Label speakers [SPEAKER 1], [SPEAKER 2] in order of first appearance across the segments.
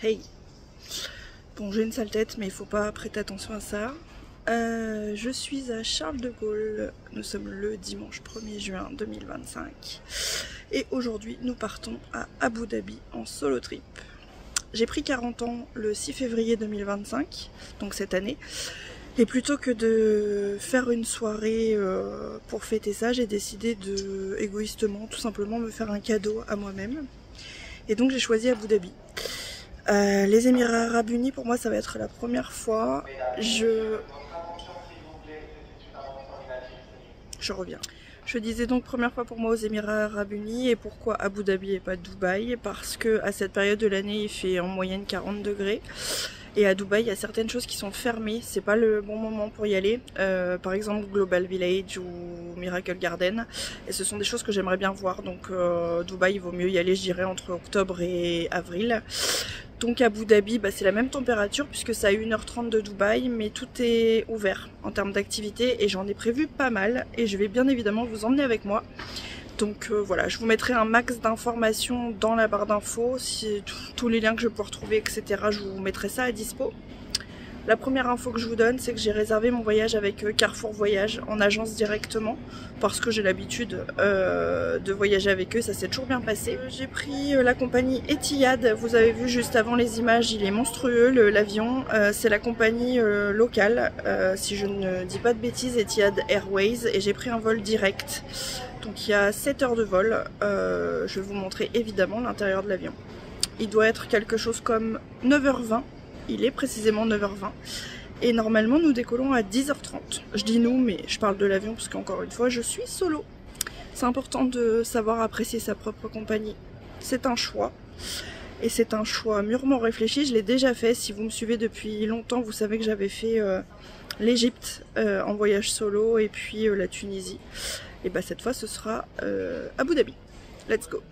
[SPEAKER 1] Hey. Bon, j'ai une sale tête, mais il faut pas prêter attention à ça. Je suis à Charles de Gaulle. Nous sommes le dimanche 1er juin 2025. Et aujourd'hui, nous partons à Abu Dhabi en solo trip. J'ai pris 40 ans le 6 février 2025, donc cette année. Et plutôt que de faire une soirée pour fêter ça, j'ai décidé de, égoïstement, tout simplement me faire un cadeau à moi-même. Et donc j'ai choisi Abu Dhabi. Les Émirats Arabes Unis, pour moi, ça va être la première fois. Je reviens. Je disais donc première fois pour moi aux Émirats Arabes Unis. Et pourquoi Abu Dhabi et pas Dubaï? Parce que à cette période de l'année, il fait en moyenne 40 degrés. Et à Dubaï, il y a certaines choses qui sont fermées. C'est pas le bon moment pour y aller. Par exemple, Global Village ou Miracle Garden. Et ce sont des choses que j'aimerais bien voir. Donc Dubaï, il vaut mieux y aller, je dirais, entre octobre et avril. Donc Abu Dhabi, c'est la même température puisque c'est à 1h30 de Dubaï, mais tout est ouvert en termes d'activité et j'en ai prévu pas mal et je vais bien évidemment vous emmener avec moi. Donc voilà, je vous mettrai un max d'informations dans la barre d'infos, tous les liens que je peux retrouver, etc. Je vous mettrai ça à dispo. La première info que je vous donne, c'est que j'ai réservé mon voyage avec Carrefour Voyage en agence directement parce que j'ai l'habitude de voyager avec eux, ça s'est toujours bien passé. J'ai pris la compagnie Etihad, vous avez vu juste avant les images, il est monstrueux l'avion, c'est la compagnie locale, si je ne dis pas de bêtises, Etihad Airways, et j'ai pris un vol direct. Donc il y a 7 heures de vol, je vais vous montrer évidemment l'intérieur de l'avion. Il doit être quelque chose comme 9h20. Il est précisément 9h20 et normalement nous décollons à 10h30. Je dis nous, mais je parle de l'avion parce qu'encore une fois je suis solo. C'est important de savoir apprécier sa propre compagnie. C'est un choix et c'est un choix mûrement réfléchi. Je l'ai déjà fait. Si vous me suivez depuis longtemps, vous savez que j'avais fait l'Égypte en voyage solo et puis la Tunisie. Et cette fois ce sera Abu Dhabi. Let's go!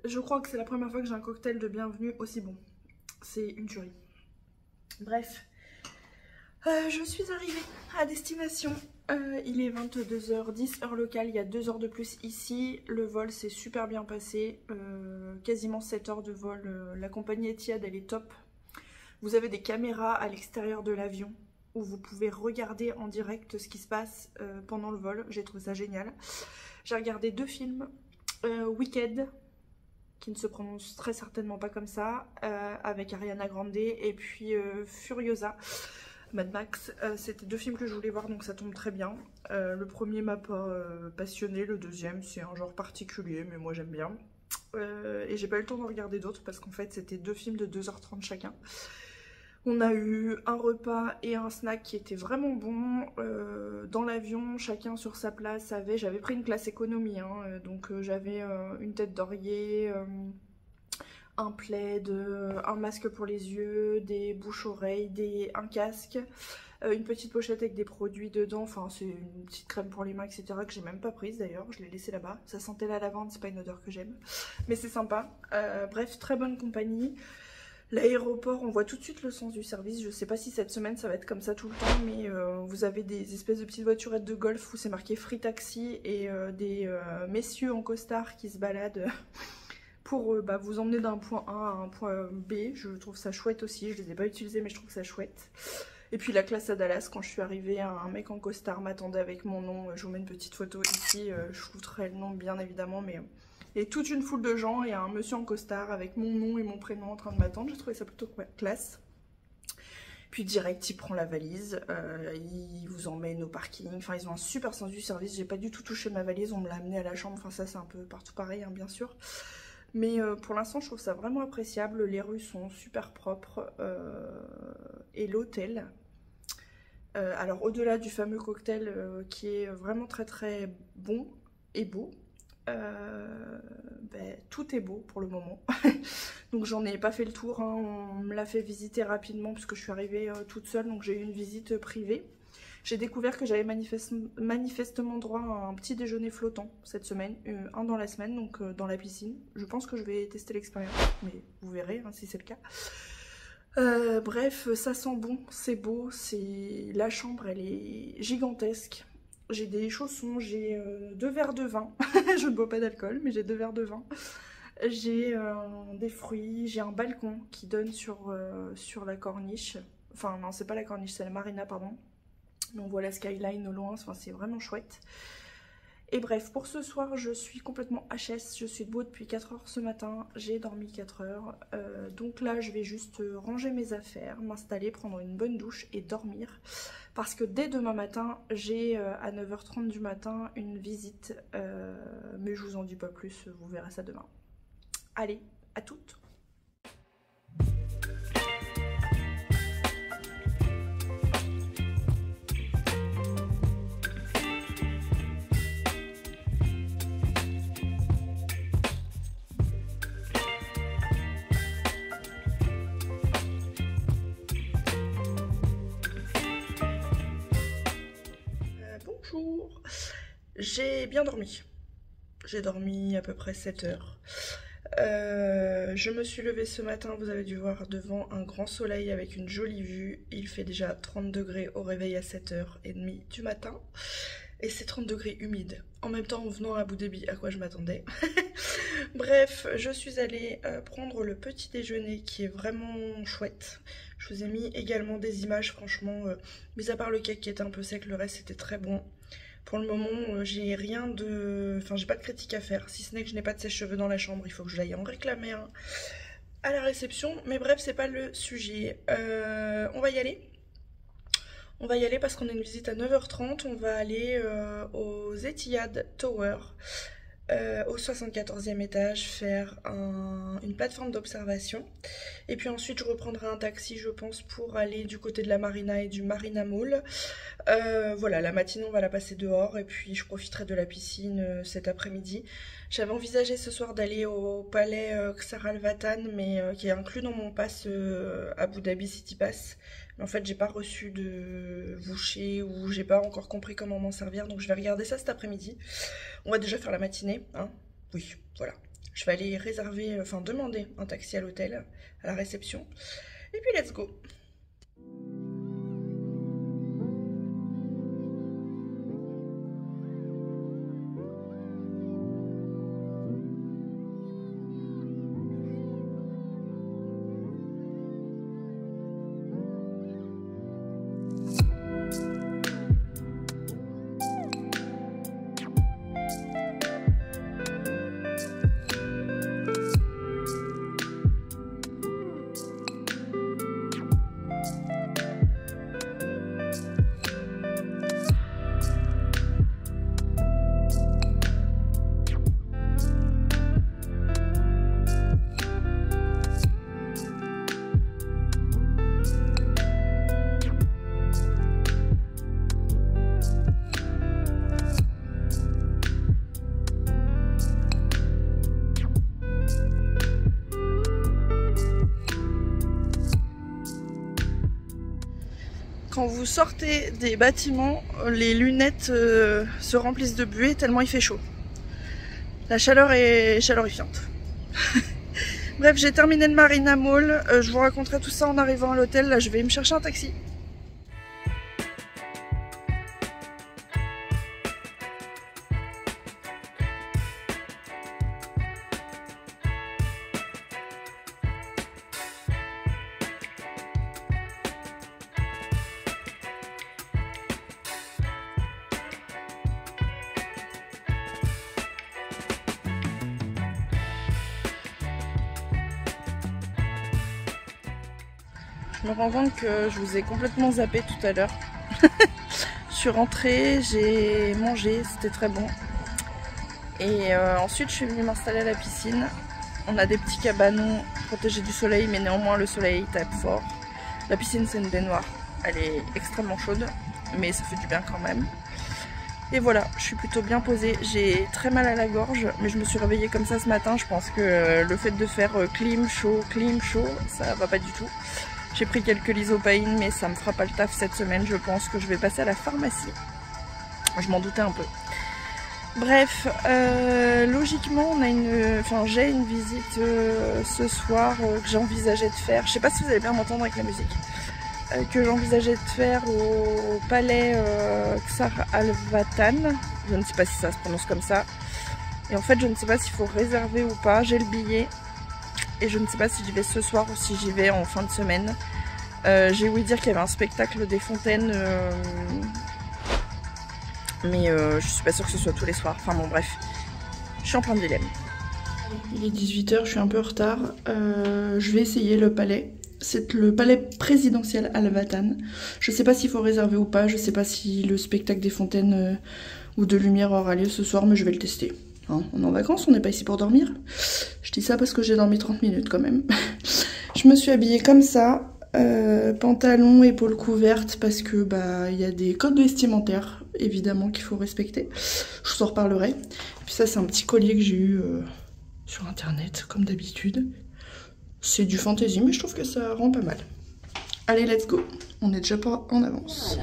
[SPEAKER 1] Je crois que c'est la première fois que j'ai un cocktail de bienvenue aussi bon. C'est une tuerie. Bref, je suis arrivée à destination. Il est 22h10, heure locale. Il y a 2 heures de plus ici. Le vol s'est super bien passé. Quasiment 7 heures de vol. La compagnie Etihad, elle est top. Vous avez des caméras à l'extérieur de l'avion où vous pouvez regarder en direct ce qui se passe pendant le vol. J'ai trouvé ça génial. J'ai regardé 2 films. Wicked, qui ne se prononce très certainement pas comme ça, avec Ariana Grande, et puis Furiosa, Mad Max. C'était 2 films que je voulais voir, donc ça tombe très bien. Le premier m'a pas passionné, le deuxième c'est un genre particulier, mais moi j'aime bien. Et j'ai pas eu le temps d'en regarder d'autres, parce qu'en fait c'était 2 films de 2h30 chacun. On a eu un repas et un snack qui étaient vraiment bons. Dans l'avion, chacun sur sa place j'avais pris une classe économie, hein, donc j'avais une tête d'oreiller, un plaid, un masque pour les yeux, des bouches-oreilles, un casque, une petite pochette avec des produits dedans, enfin c'est une petite crème pour les mains, etc. que j'ai même pas prise d'ailleurs, je l'ai laissée là-bas. Ça sentait la lavande, c'est pas une odeur que j'aime, mais c'est sympa. Bref, très bonne compagnie. L'aéroport, on voit tout de suite le sens du service. Je sais pas si cette semaine ça va être comme ça tout le temps, mais vous avez des espèces de petites voiturettes de golf où c'est marqué Free Taxi et des messieurs en costard qui se baladent pour vous emmener d'un point A à un point B. Je trouve ça chouette aussi, je les ai pas utilisés mais je trouve ça chouette. Et puis la classe à Dallas, quand je suis arrivée, un mec en costard m'attendait avec mon nom. Je vous mets une petite photo ici, je vous ferai le nom bien évidemment, mais Et toute une foule de gens et un monsieur en costard avec mon nom et mon prénom en train de m'attendre. J'ai trouvé ça plutôt classe. Puis direct, il prend la valise, il vous emmène au parking. Enfin, ils ont un super sens du service. J'ai pas du tout touché ma valise, on me l'a amenée à la chambre. Enfin, ça, c'est un peu partout pareil, hein, bien sûr. Mais pour l'instant, je trouve ça vraiment appréciable. Les rues sont super propres. Et l'hôtel. Alors, au-delà du fameux cocktail qui est vraiment très très bon et beau, tout est beau pour le moment. Donc j'en ai pas fait le tour, hein. On me l'a fait visiter rapidement puisque je suis arrivée toute seule, donc j'ai eu une visite privée. J'ai découvert que j'avais manifestement droit à un petit déjeuner flottant cette semaine, un dans la semaine, donc dans la piscine. Je pense que je vais tester l'expérience, mais vous verrez hein, si c'est le cas. Bref, ça sent bon, c'est beau, la chambre elle est gigantesque. J'ai des chaussons, j'ai 2 verres de vin, je ne bois pas d'alcool mais j'ai 2 verres de vin. J'ai des fruits, j'ai un balcon qui donne sur la corniche. Enfin non, c'est pas la corniche, c'est la marina, pardon. Donc voilà, skyline au loin, enfin, c'est vraiment chouette. Et bref, pour ce soir, je suis complètement HS. Je suis debout depuis 4 heures ce matin. J'ai dormi 4 heures. Donc là, je vais juste ranger mes affaires, m'installer, prendre une bonne douche et dormir. Parce que dès demain matin, j'ai à 9h30 du matin une visite. Mais je vous en dis pas plus, vous verrez ça demain. Allez, à toutes! Bonjour! J'ai bien dormi. J'ai dormi à peu près 7 heures. Je me suis levée ce matin, vous avez dû voir, devant un grand soleil avec une jolie vue. Il fait déjà 30 degrés au réveil à 7h30 du matin. Et c'est 30 degrés humide. En même temps, en venant à Abu Dhabi, à quoi je m'attendais. Bref, je suis allée prendre le petit déjeuner qui est vraiment chouette. Je vous ai mis également des images, franchement, mis à part le cake qui était un peu sec, le reste c'était très bon. Pour le moment, j'ai rien de... Enfin, j'ai pas de critique à faire, si ce n'est que je n'ai pas de sèche-cheveux dans la chambre. Il faut que je l'aille en réclamer un à la réception. Mais bref, c'est pas le sujet. On va y aller. On va y aller parce qu'on a une visite à 9h30. On va aller aux Etihad Tower, au 74e étage, faire une plateforme d'observation. Et puis ensuite, je reprendrai un taxi, je pense, pour aller du côté de la Marina et du Marina Mall. Voilà, la matinée, on va la passer dehors et puis je profiterai de la piscine cet après-midi. J'avais envisagé ce soir d'aller au palais Xara Al Watan, mais qui est inclus dans mon pass Abu Dhabi City Pass. Mais en fait, j'ai pas reçu de voucher ou j'ai pas encore compris comment m'en servir, donc je vais regarder ça cet après-midi. On va déjà faire la matinée, hein. Oui, voilà. Je vais aller réserver, enfin demander un taxi à l'hôtel, à la réception. Et puis let's go! Quand vous sortez des bâtiments, les lunettes se remplissent de buée tellement il fait chaud. La chaleur est chalorifiante. Bref, j'ai terminé le Marina Mall. Je vous raconterai tout ça en arrivant à l'hôtel. Là, je vais me chercher un taxi. Je me rends compte que je vous ai complètement zappé tout à l'heure. Je suis rentrée, j'ai mangé, c'était très bon. Et ensuite je suis venue m'installer à la piscine. On a des petits cabanons protégés du soleil, mais néanmoins le soleil tape fort. La piscine c'est une baignoire, elle est extrêmement chaude, mais ça fait du bien quand même. Et voilà, je suis plutôt bien posée. J'ai très mal à la gorge, mais je me suis réveillée comme ça ce matin. Je pense que le fait de faire clim, chaud, ça va pas du tout. J'ai pris quelques lysopaïnes, mais ça me fera pas le taf cette semaine. Je pense que je vais passer à la pharmacie. Je m'en doutais un peu. Bref, logiquement, j'ai une visite ce soir que j'envisageais de faire. Je sais pas si vous allez bien m'entendre avec la musique. Que j'envisageais de faire au palais Xar Al-Watan. Je ne sais pas si ça se prononce comme ça. Et en fait, je ne sais pas s'il faut réserver ou pas. J'ai le billet. Et je ne sais pas si j'y vais ce soir ou si j'y vais en fin de semaine. J'ai ouï dire qu'il y avait un spectacle des fontaines. Mais je suis pas sûre que ce soit tous les soirs. Enfin bon, bref. Je suis en plein dilemme. Il est 18 h, je suis un peu en retard. Je vais essayer le palais. C'est le palais présidentiel Al-Watan. Je sais pas s'il faut réserver ou pas. Je sais pas si le spectacle des fontaines ou de lumière aura lieu ce soir, mais je vais le tester. Hein, on est en vacances, on n'est pas ici pour dormir. Je dis ça parce que j'ai dormi 30 minutes quand même. Je me suis habillée comme ça. Pantalon, épaules couvertes, parce que bah il y a des codes vestimentaires évidemment qu'il faut respecter. Je vous en reparlerai. Et puis ça c'est un petit collier que j'ai eu sur internet comme d'habitude. C'est du fantasy, mais je trouve que ça rend pas mal. Allez, let's go. On est déjà pas en avance.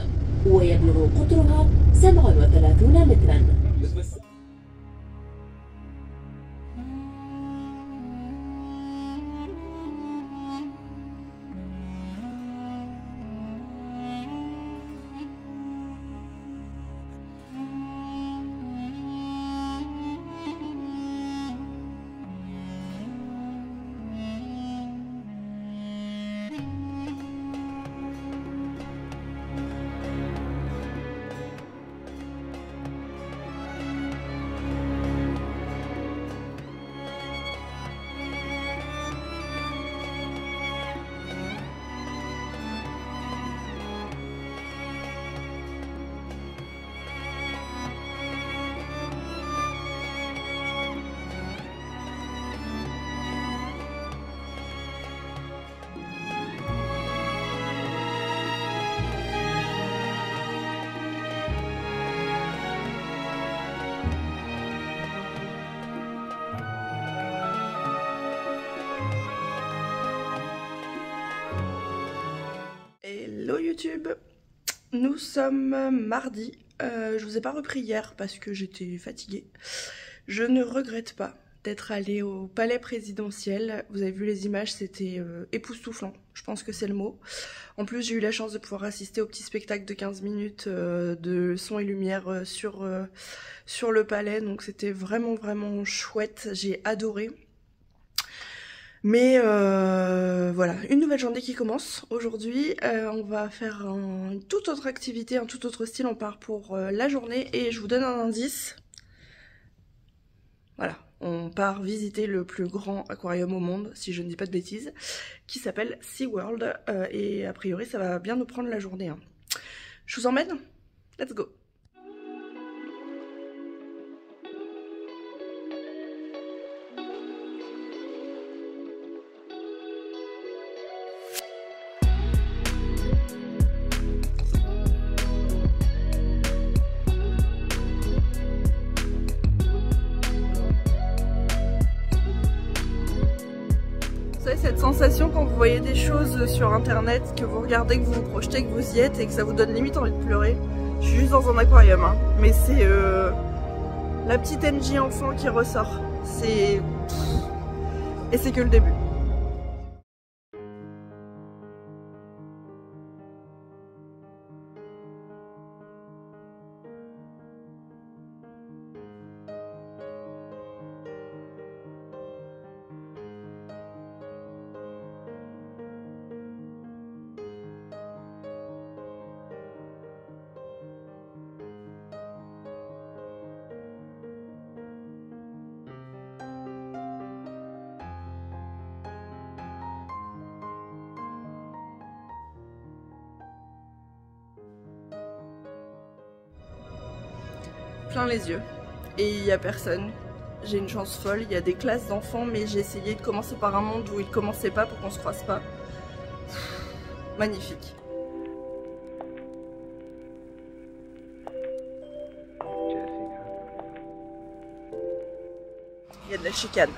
[SPEAKER 1] Hello YouTube, nous sommes mardi, je vous ai pas repris hier parce que j'étais fatiguée. Je ne regrette pas d'être allée au palais présidentiel, vous avez vu les images, c'était époustouflant, je pense que c'est le mot. En plus j'ai eu la chance de pouvoir assister au petit spectacle de 15 minutes de son et lumière sur le palais, donc c'était vraiment chouette, j'ai adoré. Mais voilà, une nouvelle journée qui commence. Aujourd'hui, on va faire une toute autre activité, un tout autre style. On part pour la journée et je vous donne un indice. Voilà, on part visiter le plus grand aquarium au monde, si je ne dis pas de bêtises, qui s'appelle SeaWorld. Et a priori, ça va bien nous prendre la journée. Hein. Je vous emmène? Let's go! Cette sensation quand vous voyez des choses sur internet, que vous regardez, que vous vous projetez, que vous y êtes et que ça vous donne limite envie de pleurer. Je suis juste dans un aquarium, hein. Mais c'est la petite NJ enfant qui ressort. Et c'est que le début. plein les yeux et il n'y a personne. J'ai une chance folle, il y a des classes d'enfants mais j'ai essayé de commencer par un monde où ils ne commençaient pas pour qu'on se croise pas. Magnifique. Il y a de la chicane.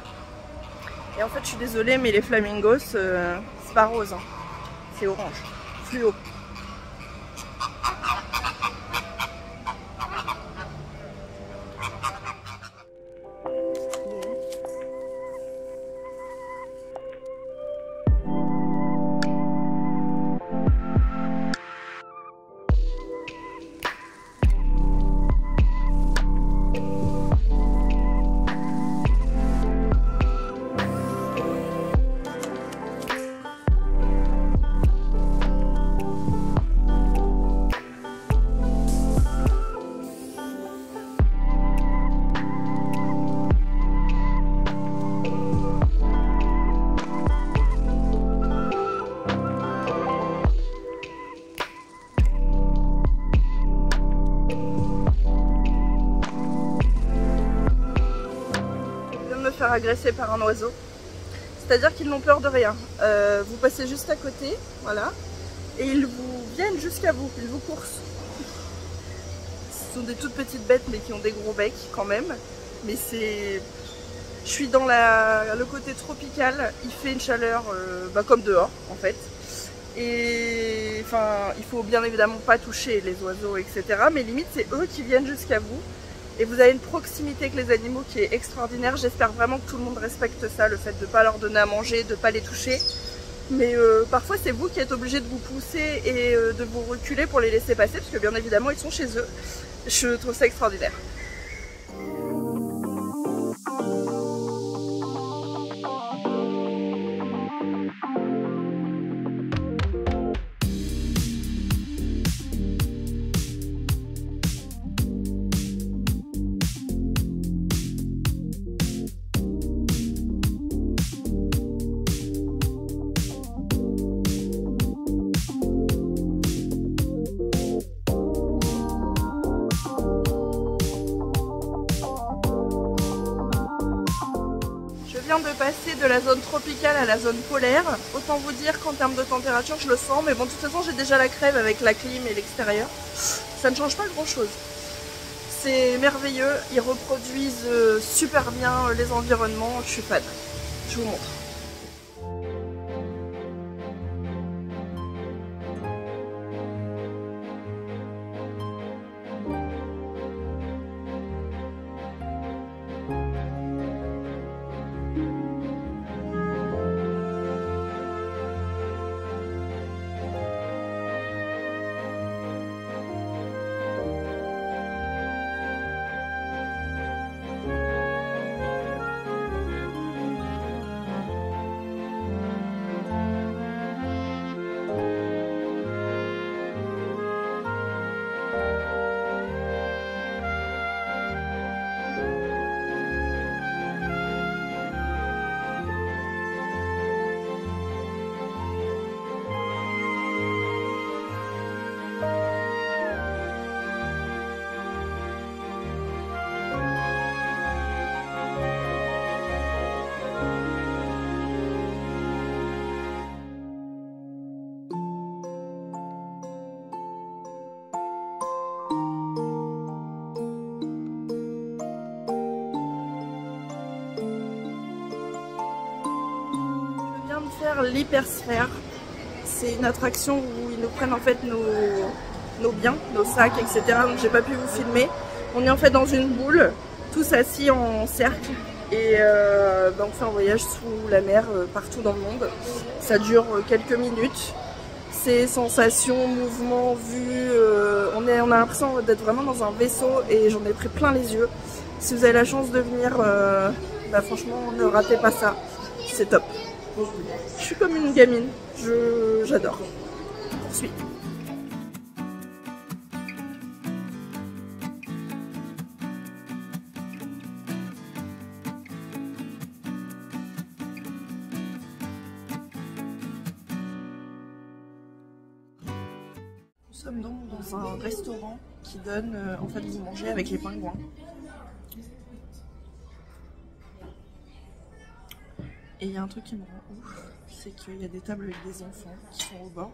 [SPEAKER 1] Et en fait je suis désolée mais les flamingos c'est pas rose, hein. C'est orange, fluo. Agressé par un oiseau, c'est-à-dire qu'ils n'ont peur de rien. Vous passez juste à côté, voilà, et ils vous viennent jusqu'à vous, ils vous coursent. Ce sont des toutes petites bêtes mais qui ont des gros becs quand même, mais c'est... Je suis dans le côté tropical, il fait une chaleur comme dehors en fait, et enfin il faut bien évidemment pas toucher les oiseaux etc, mais limite c'est eux qui viennent jusqu'à vous. Et vous avez une proximité avec les animaux qui est extraordinaire. J'espère vraiment que tout le monde respecte ça, le fait de ne pas leur donner à manger, de ne pas les toucher. Mais parfois c'est vous qui êtes obligé de vous pousser et de vous reculer pour les laisser passer, parce que bien évidemment ils sont chez eux. Je trouve ça extraordinaire. De passer de la zone tropicale à la zone polaire, autant vous dire qu'en termes de température je le sens, mais bon de toute façon j'ai déjà la crève avec la clim et l'extérieur, ça ne change pas grand chose. C'est merveilleux, ils reproduisent super bien les environnements, je suis fan, je vous montre. L'hypersphère, c'est une attraction où ils nous prennent en fait nos biens, nos sacs, etc. Donc j'ai pas pu vous filmer. On est en fait dans une boule, tous assis en cercle et on fait un voyage sous la mer partout dans le monde. Ça dure quelques minutes. Ces sensations, mouvements, vues, on a l'impression d'être vraiment dans un vaisseau et j'en ai pris plein les yeux. Si vous avez la chance de venir, franchement ne ratez pas ça, c'est top. Je suis comme une gamine, j'adore. Poursuis. sommes donc dans un restaurant qui donne en fait vous mangez avec les pingouins. Et il y a un truc qui me rend ouf, c'est qu'il y a des tables avec des enfants qui sont au bord.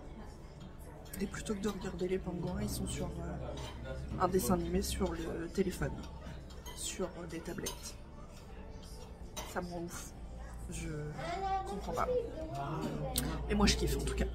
[SPEAKER 1] Et plutôt que de regarder les pingouins, ils sont sur un dessin animé sur le téléphone, sur des tablettes. Ça me rend ouf. Je comprends pas. Et moi je kiffe en tout cas.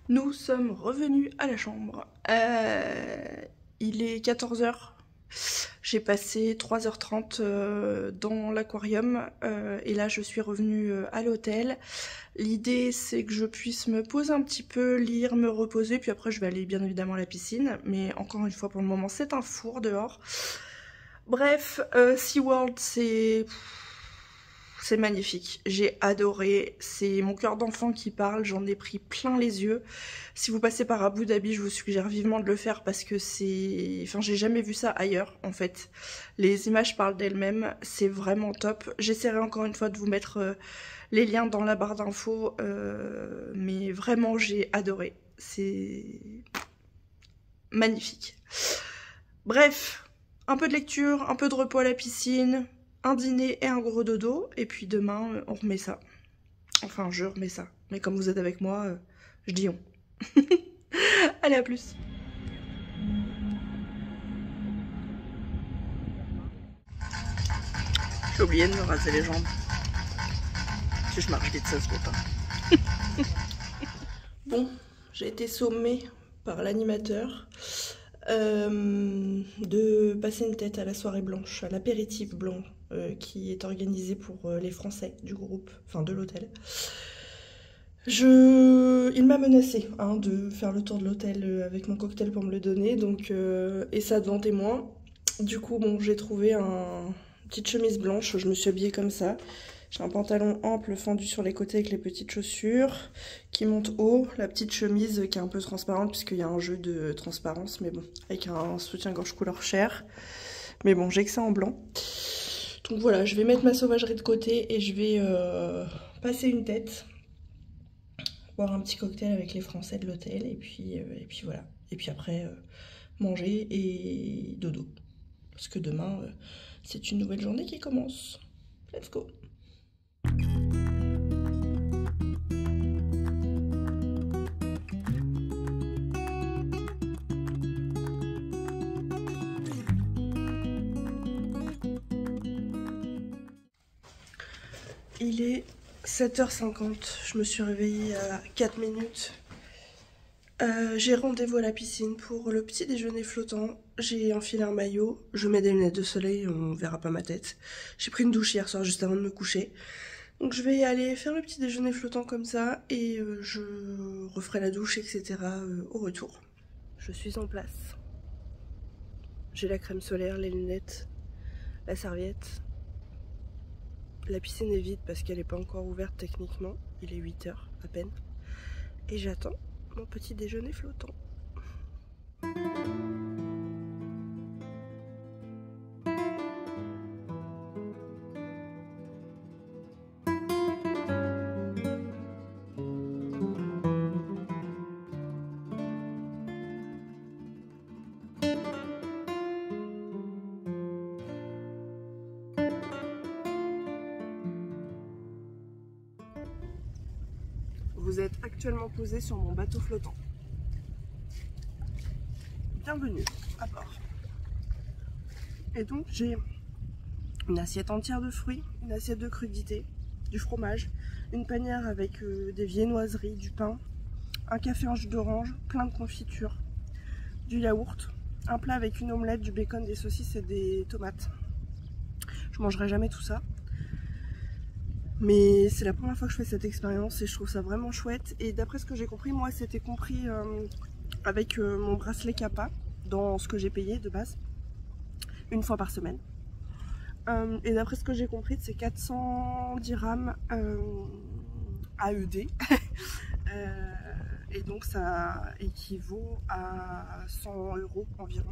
[SPEAKER 1] Nous sommes revenus à la chambre. Il est 14 h. J'ai passé 3h30 dans l'aquarium et là je suis revenue à l'hôtel. L'idée c'est que je puisse me poser un petit peu, lire, me reposer, puis après je vais aller bien évidemment à la piscine. Mais encore une fois pour le moment c'est un four dehors. Bref, SeaWorld c'est magnifique, j'ai adoré, c'est mon cœur d'enfant qui parle, j'en ai pris plein les yeux. Si vous passez par Abu Dhabi, je vous suggère vivement de le faire parce que c'est... Enfin, j'ai jamais vu ça ailleurs en fait. Les images parlent d'elles-mêmes, c'est vraiment top. J'essaierai encore une fois de vous mettre les liens dans la barre d'infos, mais vraiment j'ai adoré, c'est magnifique. Bref, un peu de lecture, un peu de repos à la piscine, un dîner et un gros dodo, et puis demain on remet ça. Enfin je remets ça, mais comme vous êtes avec moi, je dis on. Allez, à plus. J'ai oublié de me raser les jambes. Si je marche vite ça se voit pas. Bon, j'ai été sommée par l'animateur de passer une tête à la soirée blanche, à l'apéritif blanc qui est organisé pour les Français du groupe, enfin de l'hôtel. Il m'a menacé de faire le tour de l'hôtel avec mon cocktail pour me le donner, donc et ça devant témoin. Du coup bon, j'ai trouvé une petite chemise blanche, je me suis habillée comme ça. J'ai un pantalon ample fendu sur les côtés avec les petites chaussures qui montent haut, la petite chemise qui est un peu transparente puisqu'il y a un jeu de transparence, mais bon, avec un soutien-gorge couleur chair. Mais bon, j'ai que ça en blanc. Donc voilà, je vais mettre ma sauvagerie de côté et je vais passer une tête, boire un petit cocktail avec les Français de l'hôtel et puis voilà. Et puis après, manger et dodo. Parce que demain, c'est une nouvelle journée qui commence. Let's go! Il est 7h50, je me suis réveillée à 4 minutes. J'ai rendez-vous à la piscine pour le petit déjeuner flottant. J'ai enfilé un maillot, je mets des lunettes de soleil, on verra pas ma tête. J'ai pris une douche hier soir juste avant de me coucher. Donc je vais aller faire le petit déjeuner flottant comme ça et je referai la douche, etc. Au retour. Je suis en place. J'ai la crème solaire, les lunettes, la serviette. La piscine est vide parce qu'elle n'est pas encore ouverte techniquement. Il est 8 h. à peine. Et j'attends mon petit déjeuner flottant. Vous êtes actuellement posé sur mon bateau flottant. Bienvenue à bord. Et donc j'ai une assiette entière de fruits, une assiette de crudités, du fromage, une panière avec des viennoiseries, du pain, un café en jus d'orange, plein de confitures, du yaourt, un plat avec une omelette, du bacon, des saucisses et des tomates. Je mangerai jamais tout ça. Mais c'est la première fois que je fais cette expérience et je trouve ça vraiment chouette. Et d'après ce que j'ai compris, moi c'était compris avec mon bracelet Kappa dans ce que j'ai payé de base, une fois par semaine. Et d'après ce que j'ai compris, c'est 400 dirhams AED. Et donc ça équivaut à 100 € environ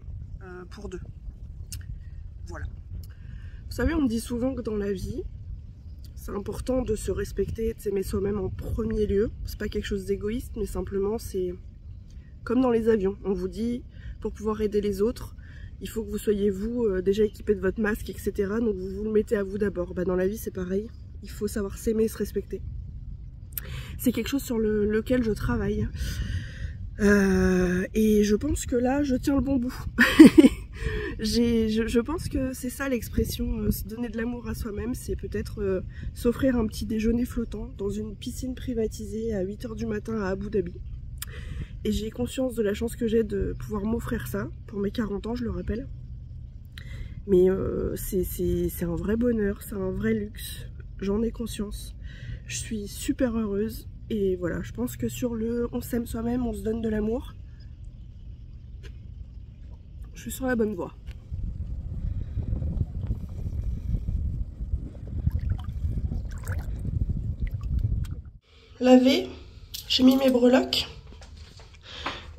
[SPEAKER 1] pour deux. Voilà. Vous savez, on me dit souvent que dans la vie, c'est important de se respecter, de s'aimer soi-même en premier lieu. C'est pas quelque chose d'égoïste, mais simplement c'est comme dans les avions. On vous dit, pour pouvoir aider les autres, il faut que vous soyez vous déjà équipé de votre masque, etc. Donc vous vous le mettez à vous d'abord. Bah, dans la vie c'est pareil, il faut savoir s'aimer et se respecter. C'est quelque chose sur lequel je travaille. Et je pense que là, je tiens le bon bout. Je pense que c'est ça l'expression, se donner de l'amour à soi-même, c'est peut-être s'offrir un petit déjeuner flottant dans une piscine privatisée à 8 h du matin à Abu Dhabi. Et j'ai conscience de la chance que j'ai de pouvoir m'offrir ça, pour mes 40 ans, je le rappelle. Mais c'est un vrai bonheur, c'est un vrai luxe, j'en ai conscience. Je suis super heureuse et voilà, je pense que sur le on s'aime soi-même, on se donne de l'amour. Je suis sur la bonne voie. Lavé, j'ai mis mes breloques,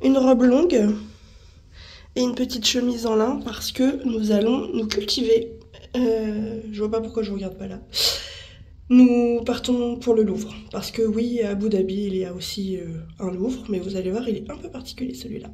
[SPEAKER 1] une robe longue et une petite chemise en lin parce que nous allons nous cultiver. Je vois pas pourquoi je regarde pas là. Nous partons pour le Louvre parce que oui, à Abu Dhabi il y a aussi un Louvre, mais vous allez voir, il est un peu particulier celui-là.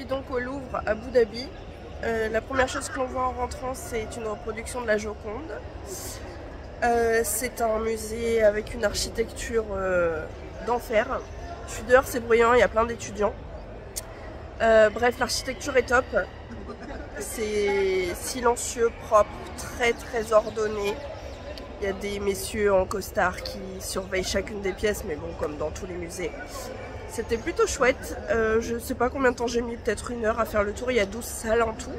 [SPEAKER 1] Donc au Louvre à Abu Dhabi, la première chose que l'on voit en rentrant, c'est une reproduction de la Joconde. C'est un musée avec une architecture d'enfer. Je suis dehors, c'est bruyant, il y a plein d'étudiants. Bref, l'architecture est top. C'est silencieux, propre, très ordonné. Il y a des messieurs en costard qui surveillent chacune des pièces, mais bon, comme dans tous les musées. C'était plutôt chouette, je sais pas combien de temps j'ai mis, peut-être 1 heure à faire le tour, il y a 12 salles en tout.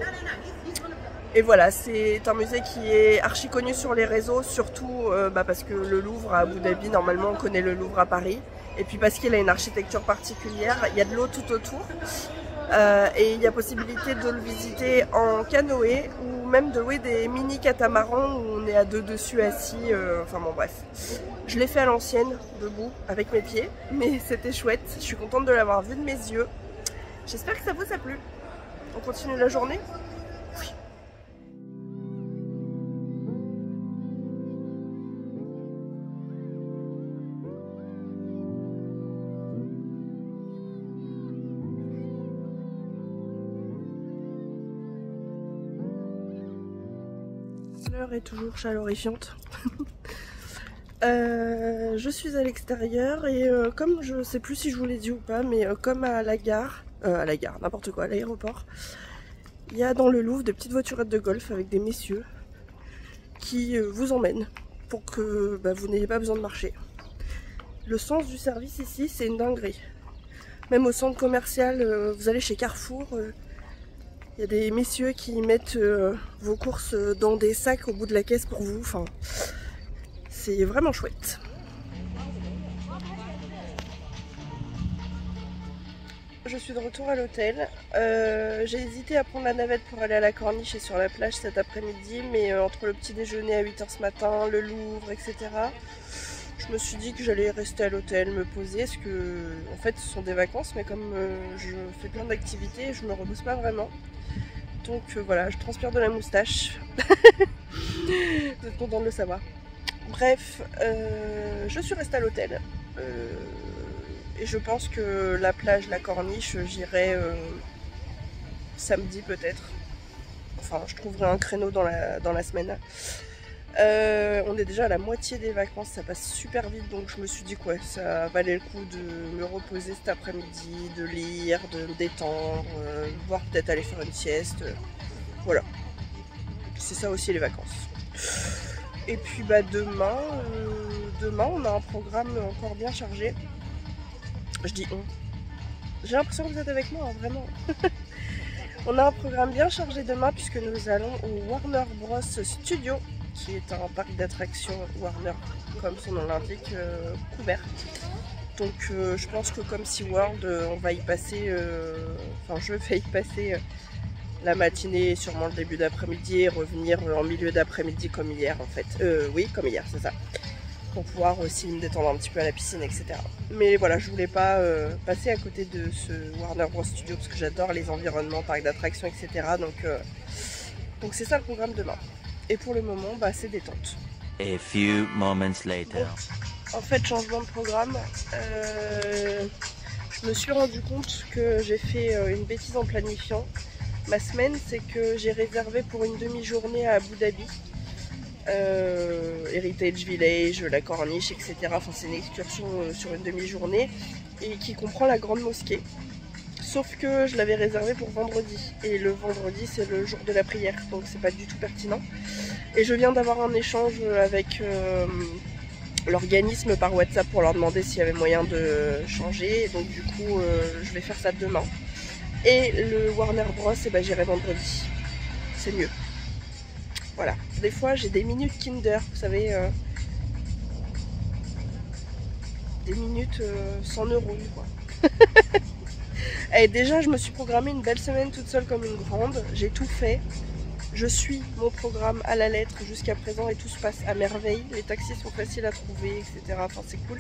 [SPEAKER 1] Et voilà, c'est un musée qui est archi connu sur les réseaux, surtout parce que le Louvre à Abu Dhabi, normalement on connaît le Louvre à Paris. Et puis parce qu'il a une architecture particulière, il y a de l'eau tout autour.
[SPEAKER 2] Et il y a possibilité de le visiter en canoë ou même de louer des mini catamarans où on est à deux dessus assis, enfin bon bref. Je l'ai fait à l'ancienne, debout, avec mes pieds, mais c'était chouette. Je suis contente de l'avoir vu de mes yeux. J'espère que ça vous a plu. On continue la journée ? Oui. L'heure est toujours chalorifiante. Je suis à l'extérieur et comme je sais plus si je vous l'ai dit ou pas, mais comme à la gare, n'importe quoi, à l'aéroport, il y a dans le Louvre des petites voiturettes de golf avec des messieurs qui vous emmènent pour que vous n'ayez pas besoin de marcher. Le sens du service ici, c'est une dinguerie. Même au centre commercial, vous allez chez Carrefour, il y a des messieurs qui mettent vos courses dans des sacs au bout de la caisse pour vous. Enfin, c'est vraiment chouette. Je suis de retour à l'hôtel. J'ai hésité à prendre la navette pour aller à la Corniche et sur la plage cet après-midi, mais entre le petit déjeuner à 8 h ce matin, le Louvre, etc., je me suis dit que j'allais rester à l'hôtel, me poser, parce que en fait ce sont des vacances, mais comme je fais plein d'activités, je me repose pas vraiment. Donc voilà, je transpire de la moustache. Vous êtes content de le savoir. Bref, je suis restée à l'hôtel. Et je pense que la plage, la Corniche, j'irai samedi peut-être. Enfin, je trouverai un créneau dans la semaine. On est déjà à la moitié des vacances, ça passe super vite, donc je me suis dit que ouais, ça valait le coup de me reposer cet après-midi, de lire, de me détendre, voire peut-être aller faire une sieste. Voilà. C'est ça aussi les vacances. Et puis demain on a un programme encore bien chargé. Je dis on. J'ai l'impression que vous êtes avec moi, hein, vraiment. On a un programme bien chargé demain puisque nous allons au Warner Bros Studio, qui est un parc d'attractions Warner, comme son nom l'indique, couvert. Donc je pense que comme SeaWorld, on va y passer, enfin je vais y passer la matinée, sûrement le début d'après-midi et revenir en milieu d'après-midi comme hier en fait. Oui, comme hier, c'est ça. Pour pouvoir aussi me détendre un petit peu à la piscine, etc. Mais voilà, je voulais pas passer à côté de ce Warner Bros Studio parce que j'adore les environnements, parcs d'attractions, etc. Donc c'est ça le programme demain. Et pour le moment, c'est détente.
[SPEAKER 3] A few moments later.
[SPEAKER 2] En fait, changement de programme. Je me suis rendu compte que j'ai fait une bêtise en planifiant ma semaine, c'est que j'ai réservé pour une demi-journée à Abu Dhabi. Heritage Village, la Corniche, etc. Enfin, c'est une excursion sur une demi-journée et qui comprend la grande mosquée. Sauf que je l'avais réservé pour vendredi et le vendredi c'est le jour de la prière, donc c'est pas du tout pertinent. Et je viens d'avoir un échange avec l'organisme par WhatsApp pour leur demander s'il y avait moyen de changer. Et donc du coup je vais faire ça demain. Et le Warner Bros, j'irai vendredi. C'est mieux. Voilà, des fois j'ai des minutes Kinder, vous savez, des minutes 100 € quoi. Et déjà je me suis programmé une belle semaine toute seule comme une grande, j'ai tout fait. Je suis mon programme à la lettre jusqu'à présent et tout se passe à merveille. Les taxis sont faciles à trouver, etc. Enfin c'est cool.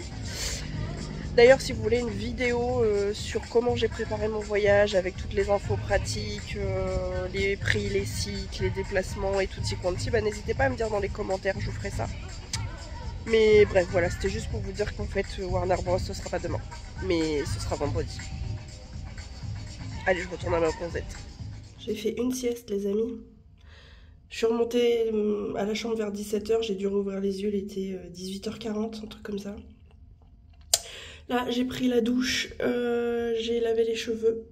[SPEAKER 2] D'ailleurs si vous voulez une vidéo sur comment j'ai préparé mon voyage avec toutes les infos pratiques, les prix, les sites, les déplacements et tutti quanti, n'hésitez pas à me dire dans les commentaires, je vous ferai ça. Mais bref voilà, c'était juste pour vous dire qu'en fait Warner Bros ce sera pas demain, mais ce sera vendredi. Allez, je retourne à ma posette. J'ai fait une sieste les amis. Je suis remontée à la chambre vers 17 h, j'ai dû rouvrir les yeux, il était 18 h 40, un truc comme ça. Là, j'ai pris la douche, j'ai lavé les cheveux.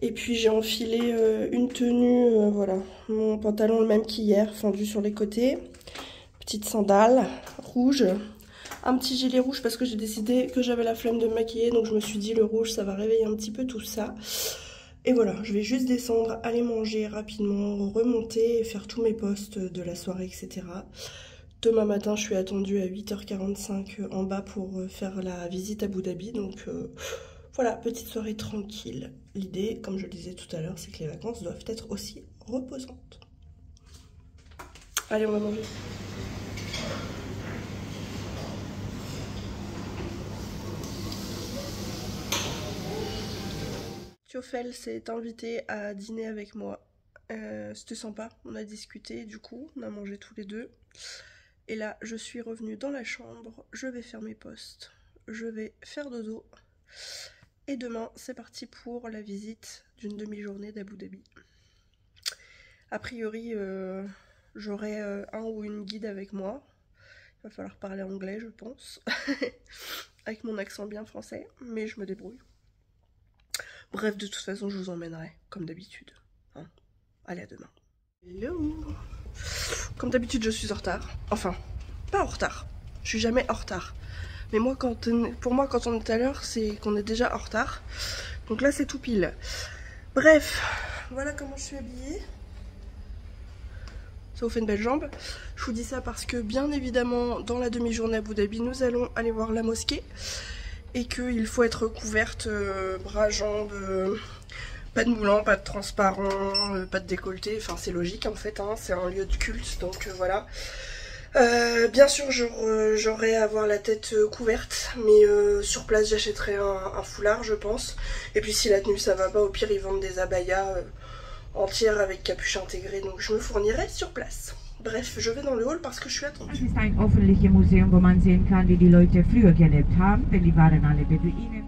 [SPEAKER 2] Et puis j'ai enfilé une tenue, voilà, mon pantalon le même qu'hier, fendu sur les côtés. Petite sandale rouge, un petit gilet rouge parce que j'ai décidé que j'avais la flemme de me maquiller. Donc je me suis dit le rouge ça va réveiller un petit peu tout ça. Et voilà, je vais juste descendre, aller manger rapidement, remonter et faire tous mes posts de la soirée, etc. Demain matin, je suis attendue à 8 h 45 en bas pour faire la visite à Abu Dhabi. Donc voilà, petite soirée tranquille. l'idée, comme je le disais tout à l'heure, c'est que les vacances doivent être aussi reposantes. Allez, on va manger. Thiofel s'est invité à dîner avec moi. C'était sympa, on a discuté du coup, on a mangé tous les deux. Et là, je suis revenue dans la chambre, je vais faire mes postes, je vais faire dodo. Et demain, c'est parti pour la visite d'une demi-journée d'Abu Dhabi. A priori, j'aurai un ou une guide avec moi. Il va falloir parler anglais, je pense. Avec mon accent bien français, mais je me débrouille. Bref, de toute façon, je vous emmènerai, comme d'habitude. Hein. Allez, à demain. Hello! Comme d'habitude, je suis en retard. Enfin, pas en retard. Je suis jamais en retard. Mais moi, pour moi, quand on est à l'heure, c'est qu'on est déjà en retard. Donc là, c'est tout pile. Bref, voilà comment je suis habillée. Ça vous fait une belle jambe. Je vous dis ça parce que, bien évidemment, dans la demi-journée à Abu Dhabi, nous allons aller voir la mosquée. Et qu'il faut être couverte, bras, jambes, pas de moulant, pas de transparent, pas de décolleté. Enfin, c'est logique en fait, hein, c'est un lieu de culte, donc voilà. Bien sûr, j'aurai à avoir la tête couverte, mais sur place, j'achèterai un foulard, je pense. Et puis, si la tenue ça va pas, au pire, ils vendent des abayas entières avec capuche intégrée, donc je me fournirai sur place. Bref, je vais dans le hall parce que je suis attendue.
[SPEAKER 4] Es ist ein öffentliches Museum, wo man sehen kann, wie die Leute früher gelebt haben, denn die waren alle Beduinen.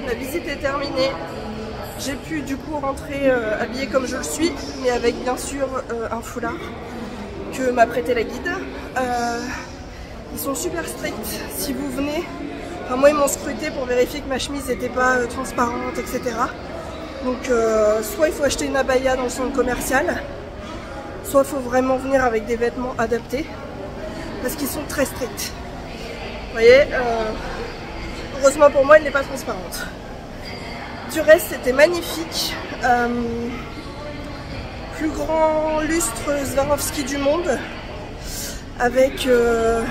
[SPEAKER 2] La visite est terminée. J'ai pu du coup rentrer habillée comme je le suis, mais avec bien sûr un foulard que m'a prêté la guide. Ils sont super stricts si vous venez. Enfin, moi ils m'ont scruté pour vérifier que ma chemise n'était pas transparente, etc. Donc soit il faut acheter une abaya dans le centre commercial, soit il faut vraiment venir avec des vêtements adaptés, parce qu'ils sont très stricts. Vous voyez, heureusement pour moi, elle n'est pas transparente. Du reste, c'était magnifique. Plus grand lustre Swarovski du monde, avec le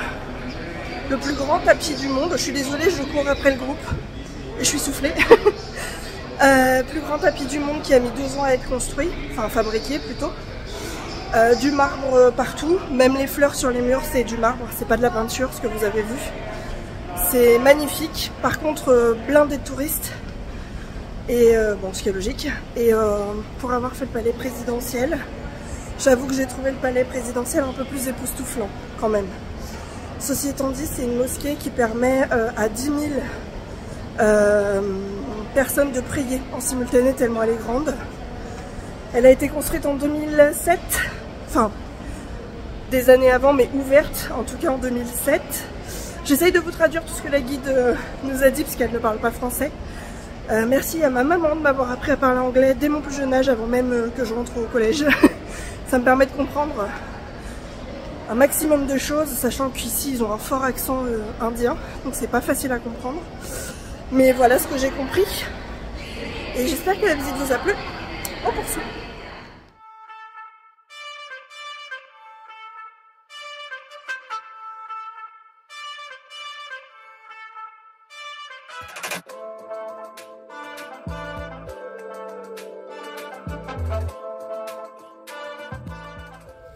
[SPEAKER 2] plus grand tapis du monde. Je suis désolée, je cours après le groupe et je suis soufflée. Plus grand tapis du monde qui a mis 2 ans à être construit, enfin fabriqué plutôt. Du marbre partout, même les fleurs sur les murs c'est du marbre, c'est pas de la peinture ce que vous avez vu. C'est magnifique, par contre blindé de touristes, et bon, ce qui est logique. Et pour avoir fait le palais présidentiel, j'avoue que j'ai trouvé le palais présidentiel un peu plus époustouflant quand même. Ceci étant dit, c'est une mosquée qui permet à 10 000 personnes de prier en simultané tellement elle est grande. Elle a été construite en 2007, enfin des années avant, mais ouverte en tout cas en 2007. J'essaye de vous traduire tout ce que la guide nous a dit parce qu'elle ne parle pas français. Merci à ma maman de m'avoir appris à parler anglais dès mon plus jeune âge, avant même que je rentre au collège. Ça me permet de comprendre un maximum de choses, sachant qu'ici ils ont un fort accent indien, donc c'est pas facile à comprendre. Mais voilà ce que j'ai compris. Et j'espère que la visite vous a plu. On poursuit.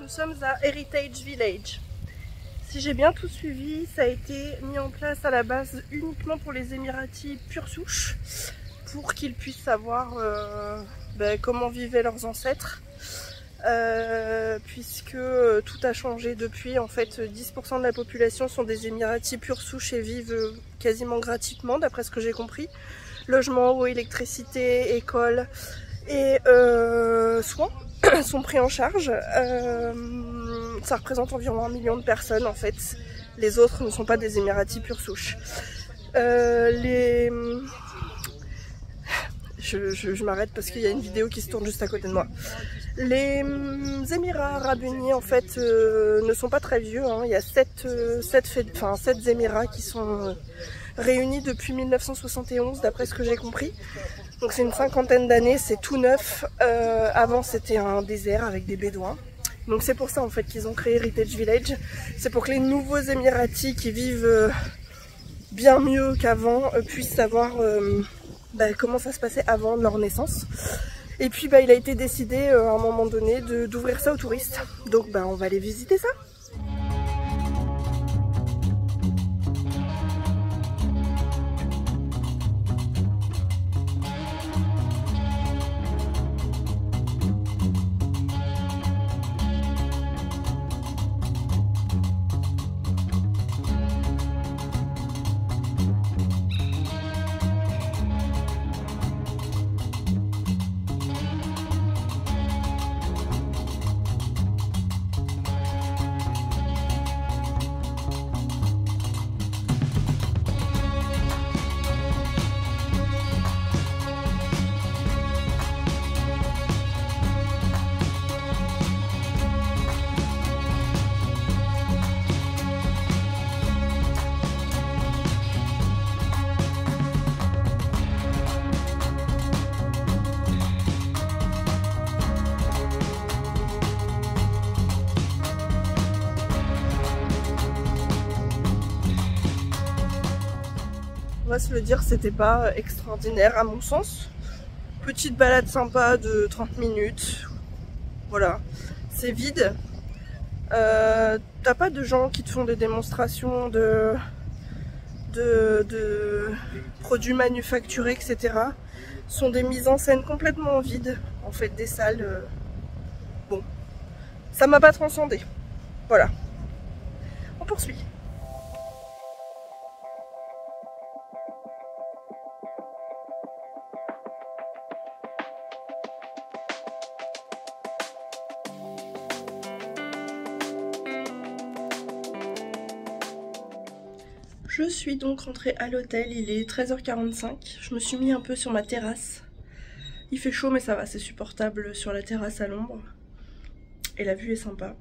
[SPEAKER 2] Nous sommes à Heritage Village. Si j'ai bien tout suivi, ça a été mis en place à la base uniquement pour les Émiratis pure souche, pour qu'ils puissent savoir comment vivaient leurs ancêtres, puisque tout a changé depuis. En fait, 10% de la population sont des Émiratis pure souche et vivent quasiment gratuitement, d'après ce que j'ai compris. Logement, eau, électricité, école et soins sont pris en charge. Ça représente environ 1 million de personnes en fait. Les autres ne sont pas des Émiratis pure souche. Je m'arrête parce qu'il y a une vidéo qui se tourne juste à côté de moi. Les Émirats Arabes Unis en fait ne sont pas très vieux, hein. Il y a 7 Émirats qui sont réunis depuis 1971 d'après ce que j'ai compris. Donc c'est une 50aine d'années, c'est tout neuf. Avant c'était un désert avec des bédouins. Donc c'est pour ça en fait qu'ils ont créé Heritage Village. C'est pour que les nouveaux Émiratis qui vivent bien mieux qu'avant puissent savoir comment ça se passait avant leur naissance. Et puis il a été décidé à un moment donné d'ouvrir ça aux touristes. Donc on va aller visiter ça. On va se le dire, c'était pas extraordinaire à mon sens. Petite balade sympa de 30 minutes. Voilà, c'est vide. T'as pas de gens qui te font des démonstrations de produits manufacturés, etc. Ce sont des mises en scène complètement vides, en fait, des salles. Bon, ça m'a pas transcendé. Voilà. On poursuit. Je suis donc rentrée à l'hôtel, il est 13h45, je me suis mis un peu sur ma terrasse. Il fait chaud mais ça va, c'est supportable sur la terrasse à l'ombre. Et la vue est sympa.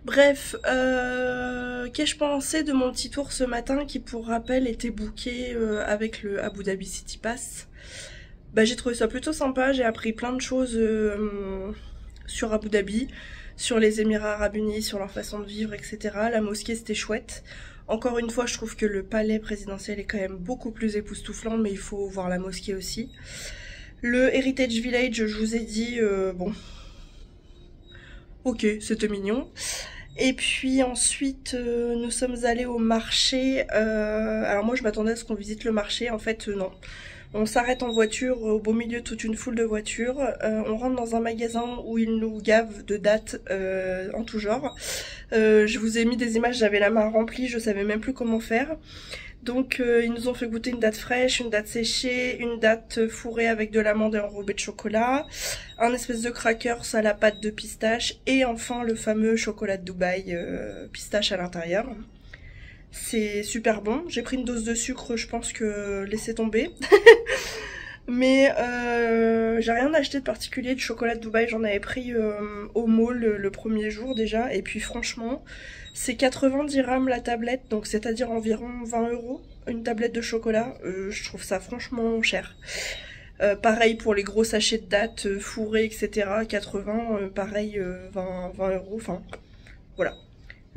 [SPEAKER 2] Bref, qu'ai-je pensé de mon petit tour ce matin qui pour rappel était booké avec le Abu Dhabi City Pass. J'ai trouvé ça plutôt sympa, j'ai appris plein de choses sur Abu Dhabi, sur les Émirats Arabes Unis, sur leur façon de vivre, etc. La mosquée c'était chouette. Encore une fois, je trouve que le palais présidentiel est quand même beaucoup plus époustouflant, mais il faut voir la mosquée aussi. Le Heritage Village, je vous ai dit, bon, ok, c'était mignon. Et puis ensuite, nous sommes allés au marché. Alors moi, je m'attendais à ce qu'on visite le marché, en fait, non. On s'arrête en voiture au beau milieu de toute une foule de voitures. On rentre dans un magasin où ils nous gavent de dates en tout genre. Je vous ai mis des images, j'avais la main remplie, je savais même plus comment faire. Donc ils nous ont fait goûter une date fraîche, une date séchée, une date fourrée avec de l'amande et enrobée de chocolat, un espèce de crackers à la pâte de pistache et enfin le fameux chocolat de Dubaï pistache à l'intérieur. C'est super bon, j'ai pris une dose de sucre, je pense que laissez tomber. Mais j'ai rien acheté de particulier de chocolat de Dubaï, j'en avais pris au mall le premier jour déjà. Et puis franchement, c'est 90 dirhams la tablette, donc c'est-à-dire environ 20 € une tablette de chocolat. Je trouve ça franchement cher. Pareil pour les gros sachets de dattes fourrés, etc. 80, pareil 20 €, enfin voilà.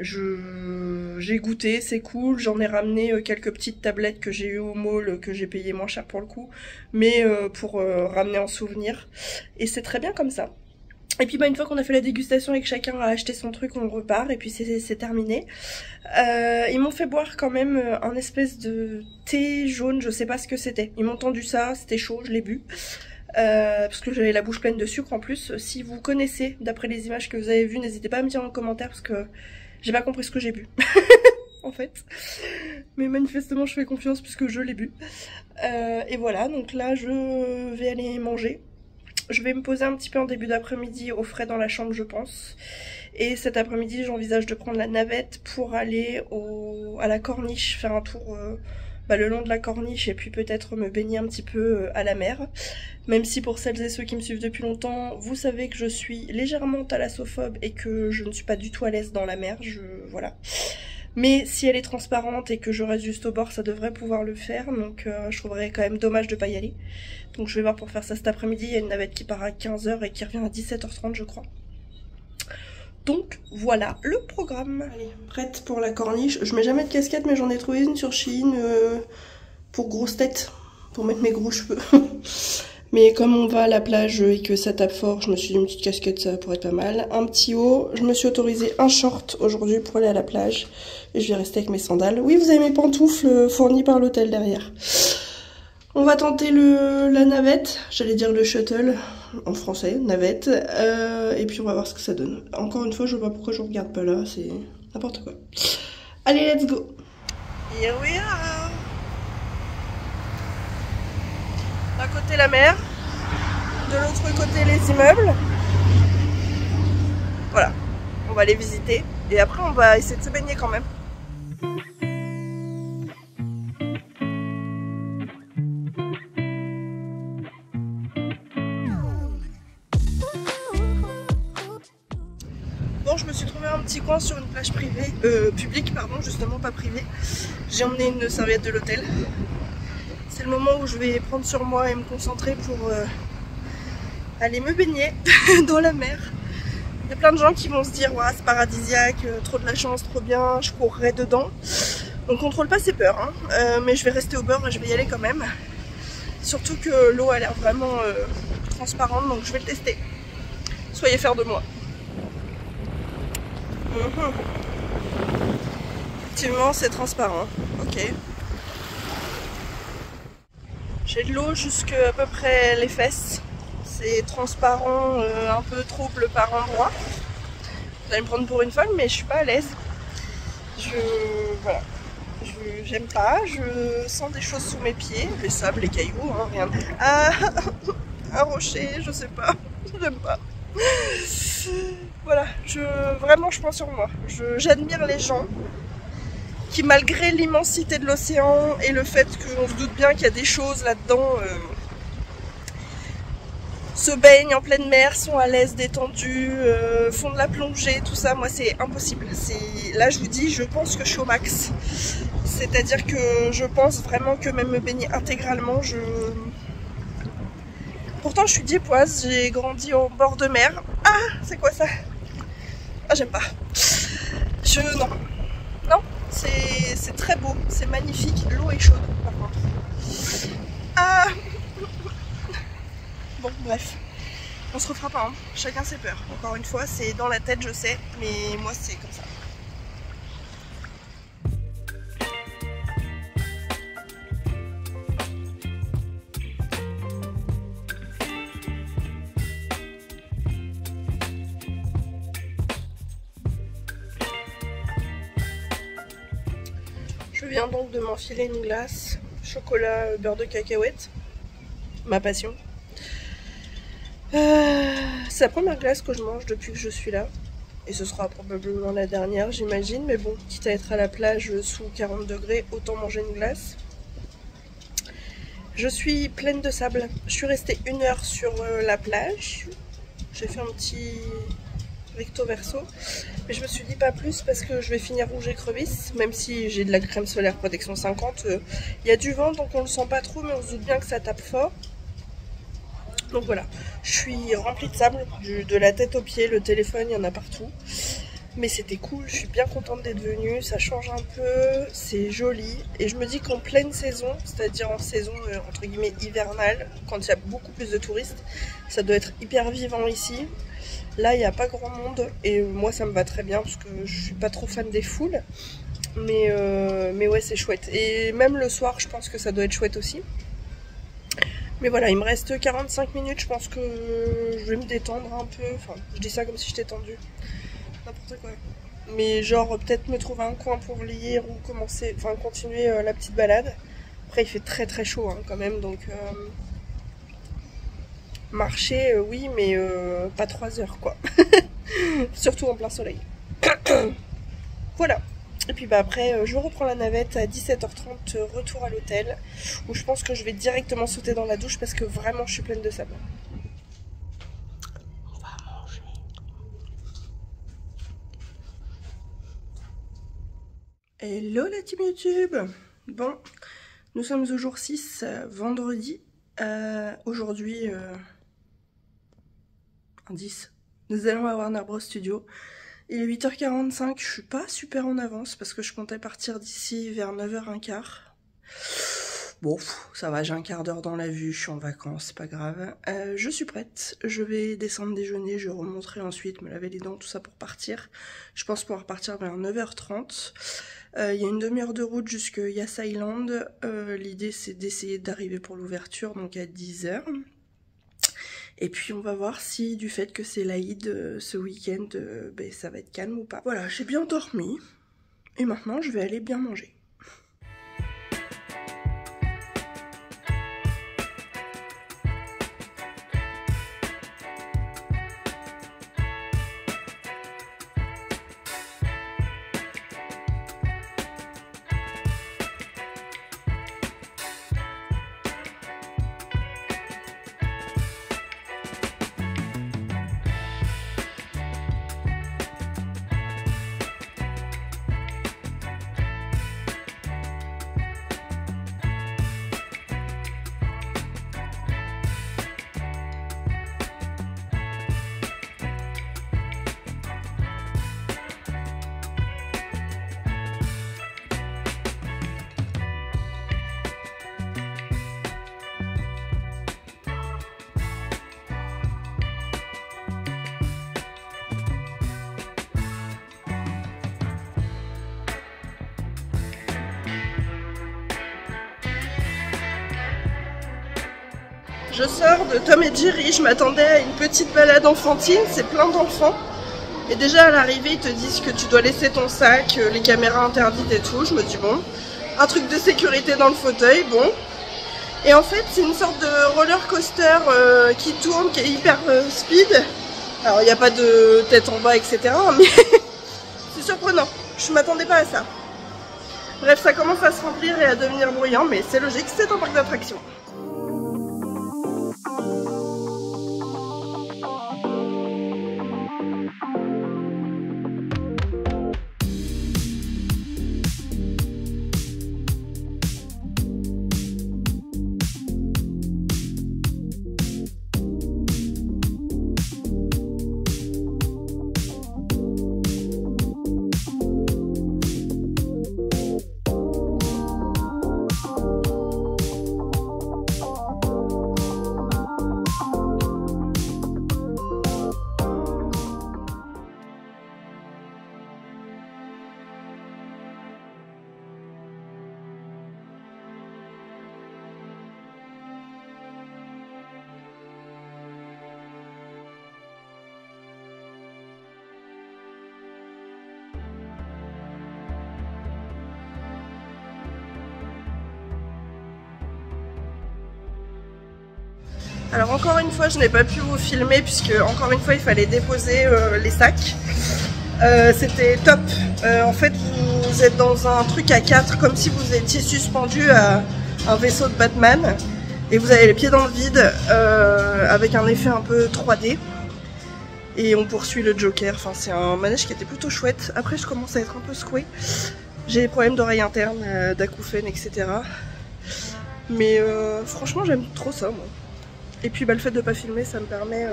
[SPEAKER 2] J'ai goûté, c'est cool, j'en ai ramené quelques petites tablettes que j'ai eues au mall, que j'ai payé moins cher pour le coup, mais pour ramener en souvenir. Et c'est très bien comme ça. Et puis une fois qu'on a fait la dégustation et que chacun a acheté son truc, on repart et puis c'est terminé. Ils m'ont fait boire quand même un espèce de thé jaune, je sais pas ce que c'était. Ils m'ont tendu ça, c'était chaud, je l'ai bu. Parce que j'avais la bouche pleine de sucre en plus. Si vous connaissez, d'après les images que vous avez vues, n'hésitez pas à me dire en commentaire parce que j'ai pas compris ce que j'ai bu. En fait. Mais manifestement je fais confiance puisque je l'ai bu. Et voilà, donc là je vais aller manger. Je vais me poser un petit peu en début d'après-midi au frais dans la chambre je pense. Et cet après-midi j'envisage de prendre la navette pour aller à la corniche, faire un tour le long de la corniche et puis peut-être me baigner un petit peu à la mer. Même si pour celles et ceux qui me suivent depuis longtemps, vous savez que je suis légèrement thalassophobe et que je ne suis pas du tout à l'aise dans la mer, voilà. Mais si elle est transparente et que je reste juste au bord, ça devrait pouvoir le faire, donc je trouverais quand même dommage de pas y aller. Donc je vais voir pour faire ça cet après-midi, il y a une navette qui part à 15h et qui revient à 17h30 je crois. Donc voilà le programme. Allez, prête pour la corniche. Je mets jamais de casquette mais j'en ai trouvé une sur Shein pour grosse tête, pour mettre mes gros cheveux. Mais comme on va à la plage et que ça tape fort, je me suis dit une petite casquette ça pourrait être pas mal. Un petit haut, je me suis autorisé un short aujourd'hui pour aller à la plage. Et je vais rester avec mes sandales. Oui vous avez mes pantoufles fournies par l'hôtel derrière. On va tenter la navette, j'allais dire le shuttle. En français, navette, et puis on va voir ce que ça donne. Encore une fois, je vois pas pourquoi je regarde pas là, c'est n'importe quoi. Allez, let's go. Here we are. D'un côté la mer, de l'autre côté les immeubles. Voilà, on va les visiter et après on va essayer de se baigner quand même. Je me suis trouvé un petit coin sur une plage privée, publique pardon, justement pas privée. J'ai emmené une serviette de l'hôtel. C'est le moment où je vais prendre sur moi et me concentrer pour aller me baigner dans la mer. Il y a plein de gens qui vont se dire ouais, c'est paradisiaque, trop de la chance, trop bien, je courrai dedans. On contrôle pas ses peurs, hein, mais je vais rester au bord et je vais y aller quand même. Surtout que l'eau a l'air vraiment transparente, donc je vais le tester. Soyez fiers de moi. Effectivement c'est transparent, ok. J'ai de l'eau jusqu'à peu près les fesses. C'est transparent, un peu trouble par endroits. Vous allez me prendre pour une folle mais je suis pas à l'aise. Voilà. J'aime pas, je sens des choses sous mes pieds, les sables, les cailloux, hein, rien. Ah, un rocher, je sais pas, j'aime pas. Voilà, vraiment je prends sur moi. J'admire les gens qui malgré l'immensité de l'océan et le fait qu'on se doute bien qu'il y a des choses là-dedans, se baignent en pleine mer, sont à l'aise, détendus, font de la plongée, tout ça, moi c'est impossible. Là je vous dis, je pense que je suis au max. C'est-à-dire que je pense vraiment que même me baigner intégralement, Pourtant je suis diepoise, j'ai grandi au bord de mer. Ah, c'est quoi ça? Ah, j'aime pas. Non, c'est très beau, c'est magnifique. L'eau est chaude par contre. Ah. Bon, bref. On se refera pas, hein. Chacun ses peurs. Encore une fois, c'est dans la tête, je sais, mais moi c'est comme ça. Je viens donc de m'enfiler une glace, chocolat, beurre de cacahuète, ma passion. C'est la première glace que je mange depuis que je suis là. Et ce sera probablement la dernière, j'imagine. Mais bon, quitte à être à la plage sous 40 degrés, autant manger une glace. Je suis pleine de sable. Je suis restée 1 heure sur la plage. J'ai fait un petit recto verso. Mais je me suis dit pas plus parce que je vais finir rouge écrevisse. Même si j'ai de la crème solaire protection 50. Il y a du vent donc on le sent pas trop. Mais on se doute bien que ça tape fort. Donc voilà, je suis remplie de sable, de la tête aux pieds, le téléphone, il y en a partout. Mais c'était cool, je suis bien contente d'être venue, ça change un peu, c'est joli. Et je me dis qu'en pleine saison, c'est-à-dire en saison entre guillemets hivernale, quand il y a beaucoup plus de touristes, ça doit être hyper vivant ici. Là, il n'y a pas grand monde et moi ça me va très bien parce que je suis pas trop fan des foules. Mais ouais, c'est chouette. Et même le soir, je pense que ça doit être chouette aussi. Mais voilà, il me reste 45 minutes, je pense que je vais me détendre un peu. Enfin, je dis ça comme si j'étais tendue. N'importe quoi. Mais genre, peut-être me trouver un coin pour lire ou commencer, enfin continuer la petite balade. Après, il fait très très chaud hein, quand même, donc marcher, oui, mais pas 3 heures quoi. Surtout en plein soleil. Voilà. Et puis bah après, je reprends la navette à 17h30, retour à l'hôtel, où je pense que je vais directement sauter dans la douche parce que vraiment je suis pleine de sable. On va manger. Hello la team YouTube. Bon, nous sommes au jour 6, vendredi. Aujourd'hui, indice, nous allons à Warner Bros Studio. Il est 8h45, je suis pas super en avance parce que je comptais partir d'ici vers 9h15. Bon, ça va, j'ai un quart d'heure dans la vue, je suis en vacances, c'est pas grave. Je suis prête, je vais descendre déjeuner, je remonterai ensuite, me laver les dents, tout ça pour partir. Je pense pouvoir partir vers 9h30. Il y a une demi-heure de route jusque Yas Island. L'idée c'est d'essayer d'arriver pour l'ouverture, donc à 10h. Et puis on va voir si du fait que c'est l'Aïd ce week-end, ben, ça va être calme ou pas. Voilà, j'ai bien dormi. Et maintenant je vais aller bien manger. Je sors de Tom et Jerry, je m'attendais à une petite balade enfantine, c'est plein d'enfants. Et déjà à l'arrivée ils te disent que tu dois laisser ton sac, les caméras interdites et tout. Je me dis bon, un truc de sécurité dans le fauteuil, bon. Et en fait c'est une sorte de roller coaster qui tourne, qui est hyper speed. Alors il n'y a pas de tête en bas etc. Mais c'est surprenant, je m'attendais pas à ça. Bref, ça commence à se remplir et à devenir bruyant, mais c'est logique, c'est un parc d'attractions. Alors encore une fois je n'ai pas pu vous filmer puisque encore une fois il fallait déposer les sacs. C'était top. En fait vous êtes dans un truc à 4 comme si vous étiez suspendu à un vaisseau de Batman. Et vous avez les pieds dans le vide avec un effet un peu 3D. Et on poursuit le Joker. Enfin c'est un manège qui était plutôt chouette. Après je commence à être un peu secouée. J'ai des problèmes d'oreilles internes, d'acouphènes, etc. Mais franchement j'aime trop ça moi. Et puis bah, le fait de ne pas filmer, ça me permet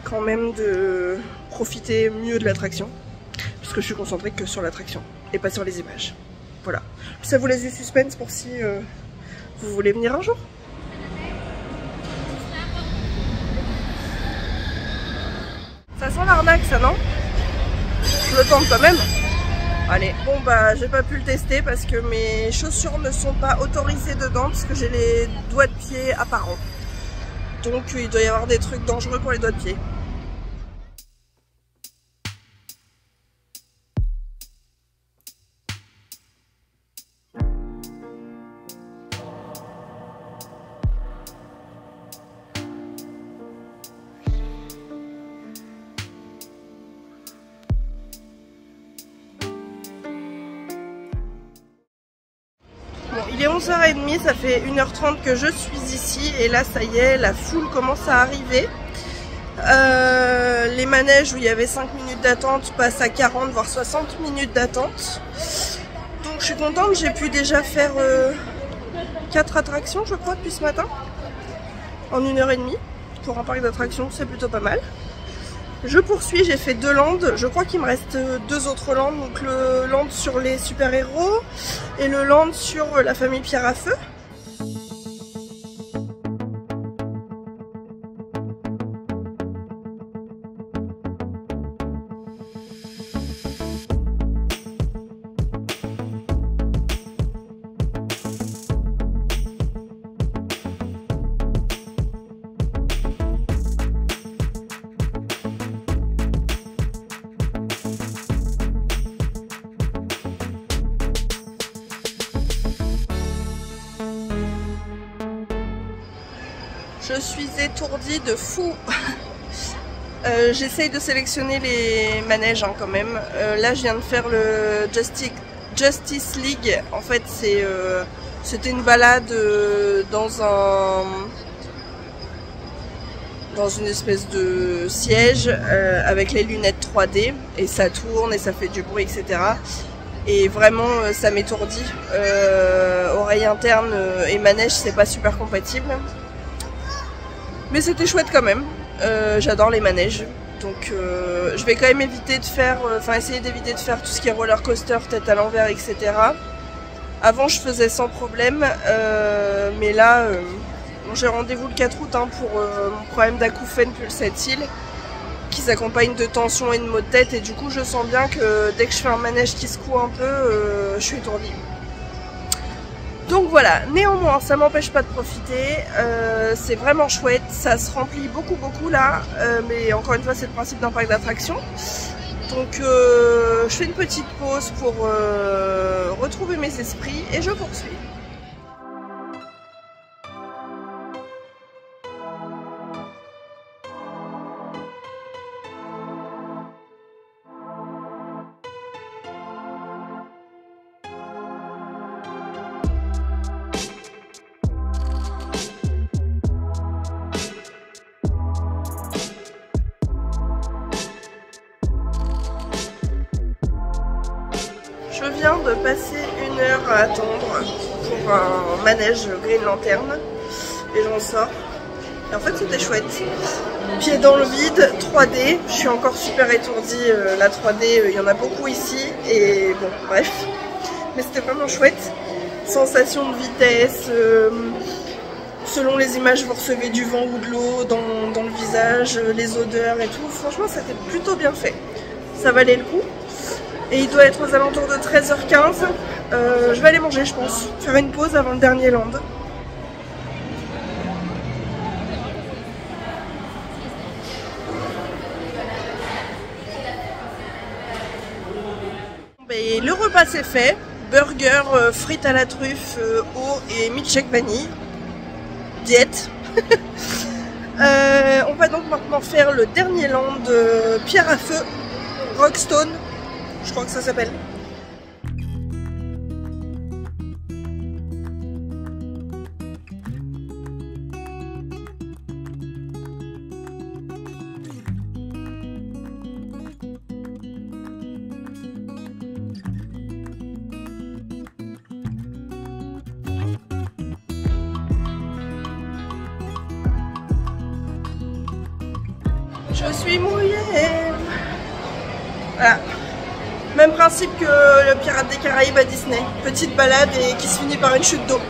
[SPEAKER 2] quand même de profiter mieux de l'attraction. parce que je suis concentrée que sur l'attraction et pas sur les images. Voilà. Ça vous laisse du suspense pour si vous voulez venir un jour. Ça sent l'arnaque ça, non? Je le tente quand même. Allez, bon bah j'ai pas pu le tester parce que mes chaussures ne sont pas autorisées dedans parce que j'ai les doigts de pied apparents. Donc il doit y avoir des trucs dangereux pour les doigts de pied. Bon, il est 11h30, ça fait 1h30 que je suis ici et là ça y est, la foule commence à arriver. Les manèges où il y avait 5 minutes d'attente passent à 40 voire 60 minutes d'attente. Donc je suis contente, j'ai pu déjà faire 4 attractions je crois depuis ce matin. En 1h30 pour un parc d'attractions, c'est plutôt pas mal. Je poursuis, j'ai fait 2 lands, je crois qu'il me reste 2 autres lands, donc le land sur les super-héros et le land sur la famille Pierre à Feu. Je suis étourdie de fou. J'essaye de sélectionner les manèges hein, quand même. Là je viens de faire le Justice League. En fait c'était une balade dans une espèce de siège avec les lunettes 3D et ça tourne et ça fait du bruit etc. Et vraiment ça m'étourdit. Oreille interne et manège c'est pas super compatible. Mais c'était chouette quand même, j'adore les manèges, donc je vais quand même éviter de faire, essayer d'éviter de faire tout ce qui est roller coaster, tête à l'envers, etc. Avant je faisais sans problème, mais là j'ai rendez-vous le 4 août hein, pour mon problème d'acouphène pulsatile qui s'accompagne de tension et de maux de tête et du coup je sens bien que dès que je fais un manège qui secoue un peu, je suis étourdie. Donc voilà, néanmoins ça m'empêche pas de profiter, c'est vraiment chouette, ça se remplit beaucoup là, mais encore une fois c'est le principe d'un parc d'attractions. Donc je fais une petite pause pour retrouver mes esprits et je poursuis. Je viens de passer 1 heure à attendre pour un manège Green Lantern et j'en sors. Et en fait c'était chouette. Pied dans le vide, 3D, je suis encore super étourdie, la 3D il y en a beaucoup ici et bon bref. Mais c'était vraiment chouette. Sensation de vitesse, selon les images vous recevez du vent ou de l'eau dans le visage, les odeurs et tout. Franchement c'était plutôt bien fait. Ça valait le coup. Et il doit être aux alentours de 13h15. Je vais aller manger, je pense. Faire une pause avant le dernier land. Et le repas c'est fait. Burger, frites à la truffe, eau et milkshake vanille. Diète. On va donc maintenant faire le dernier land Pierre à Feu, Rockstone. Je crois que ça s'appelle. Je suis mouillée. Voilà. Même principe que le Pirate des Caraïbes à Disney. Petite balade et qui se finit par une chute d'eau.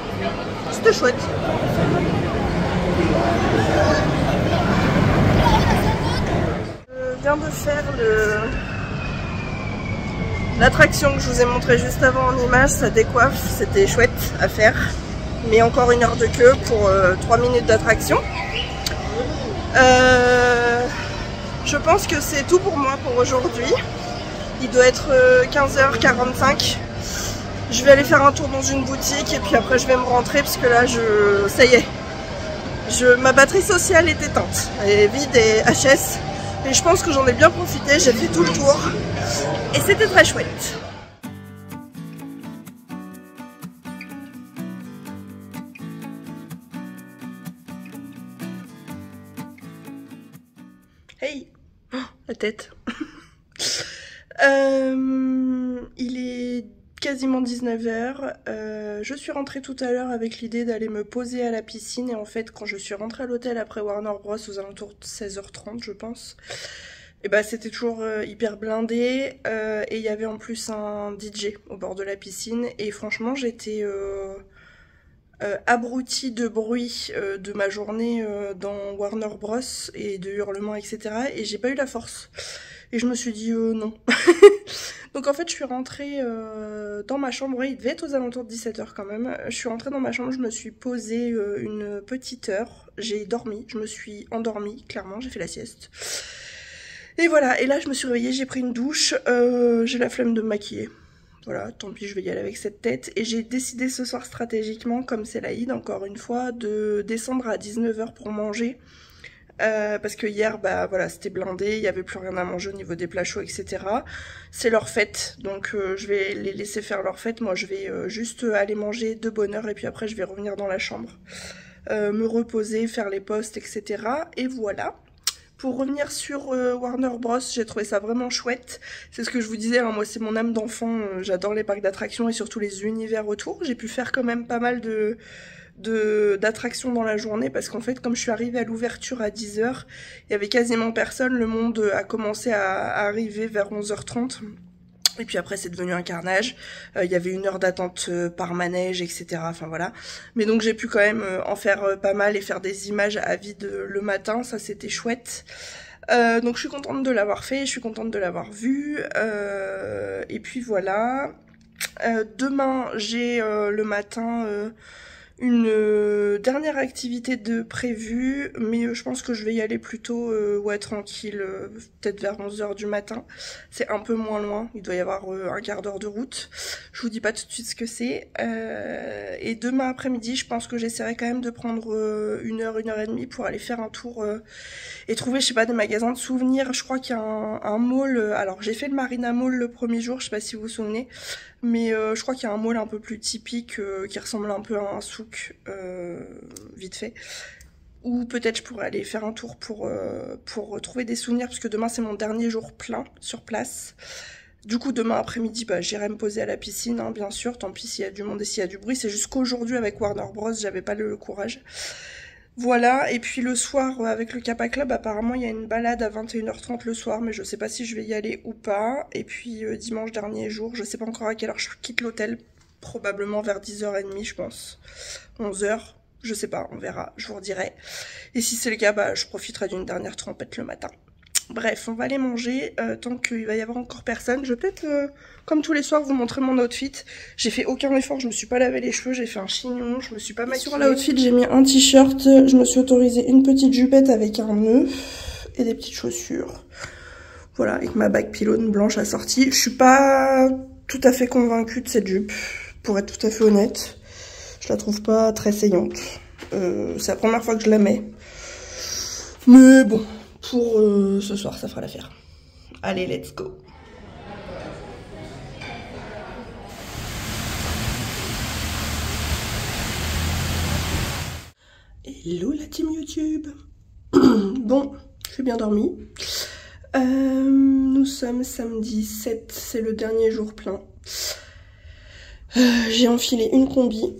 [SPEAKER 2] C'était chouette. Je viens de faire l'attraction que je vous ai montré juste avant en image, ça décoiffe, c'était chouette à faire. Mais encore 1 heure de queue pour 3 minutes d'attraction. Je pense que c'est tout pour moi pour aujourd'hui. Il doit être 15h45. Je vais aller faire un tour dans une boutique et puis après je vais me rentrer parce que là ça y est. Ma batterie sociale est éteinte. Elle est vide et HS. Et je pense que j'en ai bien profité, j'ai fait tout le tour. Et c'était très chouette. Hey, oh, la tête. Il est quasiment 19h. Je suis rentrée tout à l'heure avec l'idée d'aller me poser à la piscine. Et en fait, quand je suis rentrée à l'hôtel après Warner Bros aux alentours de 16h30, je pense, et bah c'était toujours hyper blindé. Et il y avait en plus un DJ au bord de la piscine. Et franchement, j'étais abrutie de bruit de ma journée dans Warner Bros et de hurlements, etc. Et j'ai pas eu la force. Et je me suis dit non. Donc en fait je suis rentrée dans ma chambre, oui, il devait être aux alentours de 17h quand même. Je suis rentrée dans ma chambre, je me suis posée une petite heure, j'ai dormi, je me suis endormie, clairement, j'ai fait la sieste. Et voilà, et là je me suis réveillée, j'ai pris une douche, j'ai la flemme de me maquiller. Voilà, tant pis, je vais y aller avec cette tête. Et j'ai décidé ce soir stratégiquement, comme c'est l'Aïd encore une fois, de descendre à 19h pour manger. Parce que hier, bah voilà, c'était blindé, il n'y avait plus rien à manger au niveau des plats chauds, etc. C'est leur fête, donc je vais les laisser faire leur fête. Moi, je vais juste aller manger de bonne heure et puis après, je vais revenir dans la chambre, me reposer, faire les posts, etc. Et voilà. Pour revenir sur Warner Bros, j'ai trouvé ça vraiment chouette. C'est ce que je vous disais, hein, moi c'est mon âme d'enfant, j'adore les parcs d'attractions et surtout les univers autour. J'ai pu faire quand même pas mal d'attractions dans la journée parce qu'en fait comme je suis arrivée à l'ouverture à 10h, il y avait quasiment personne, le monde a commencé à arriver vers 11h30 et puis après c'est devenu un carnage, il y avait 1 heure d'attente par manège, etc. Enfin voilà, mais donc j'ai pu quand même en faire pas mal et faire des images à vide le matin, ça c'était chouette. Donc je suis contente de l'avoir fait, je suis contente de l'avoir vu, et puis voilà. Demain j'ai le matin une dernière activité de prévue, mais je pense que je vais y aller plutôt ouais, tranquille, peut-être vers 11h du matin. C'est un peu moins loin, il doit y avoir un quart d'heure de route. Je vous dis pas tout de suite ce que c'est. Et demain après-midi, je pense que j'essaierai quand même de prendre 1 heure, 1 heure et demie pour aller faire un tour et trouver, je sais pas, des magasins de souvenirs. Je crois qu'il y a un mall, alors j'ai fait le Marina Mall le premier jour, je sais pas si vous vous souvenez, mais je crois qu'il y a un mall un peu plus typique qui ressemble un peu à un souk, vite fait. Ou peut-être je pourrais aller faire un tour pour trouver des souvenirs, parce que demain c'est mon dernier jour plein sur place. Du coup demain après-midi, bah, j'irai me poser à la piscine, hein, bien sûr, tant pis s'il y a du monde et s'il y a du bruit. C'est juste qu'aujourd'hui avec Warner Bros, j'avais pas le courage. Voilà, et puis le soir avec le Kappa Club, apparemment il y a une balade à 21h30 le soir, mais je sais pas si je vais y aller ou pas. Et puis dimanche dernier jour, je sais pas encore à quelle heure je quitte l'hôtel, probablement vers 10h30 je pense, 11h, je sais pas, on verra, je vous redirai. Et si c'est le cas, bah je profiterai d'une dernière trempette le matin. Bref, on va aller manger tant qu'il va y avoir encore personne. Je vais peut-être, comme tous les soirs, vous montrer mon outfit. J'ai fait aucun effort, je me suis pas lavé les cheveux, j'ai fait un chignon, je me suis pas maquillée. Sur l'outfit, j'ai mis un t-shirt, je me suis autorisée une petite jupette avec un nœud et des petites chaussures. Voilà, avec ma bague pylône blanche assortie. Je suis pas tout à fait convaincue de cette jupe, pour être tout à fait honnête. Je la trouve pas très saillante. C'est la première fois que je la mets. Mais bon... Pour ce soir, ça fera l'affaire. Allez, let's go. Hello la team YouTube. Bon, j'ai bien dormi. Nous sommes samedi 7, c'est le dernier jour plein. J'ai enfilé une combi,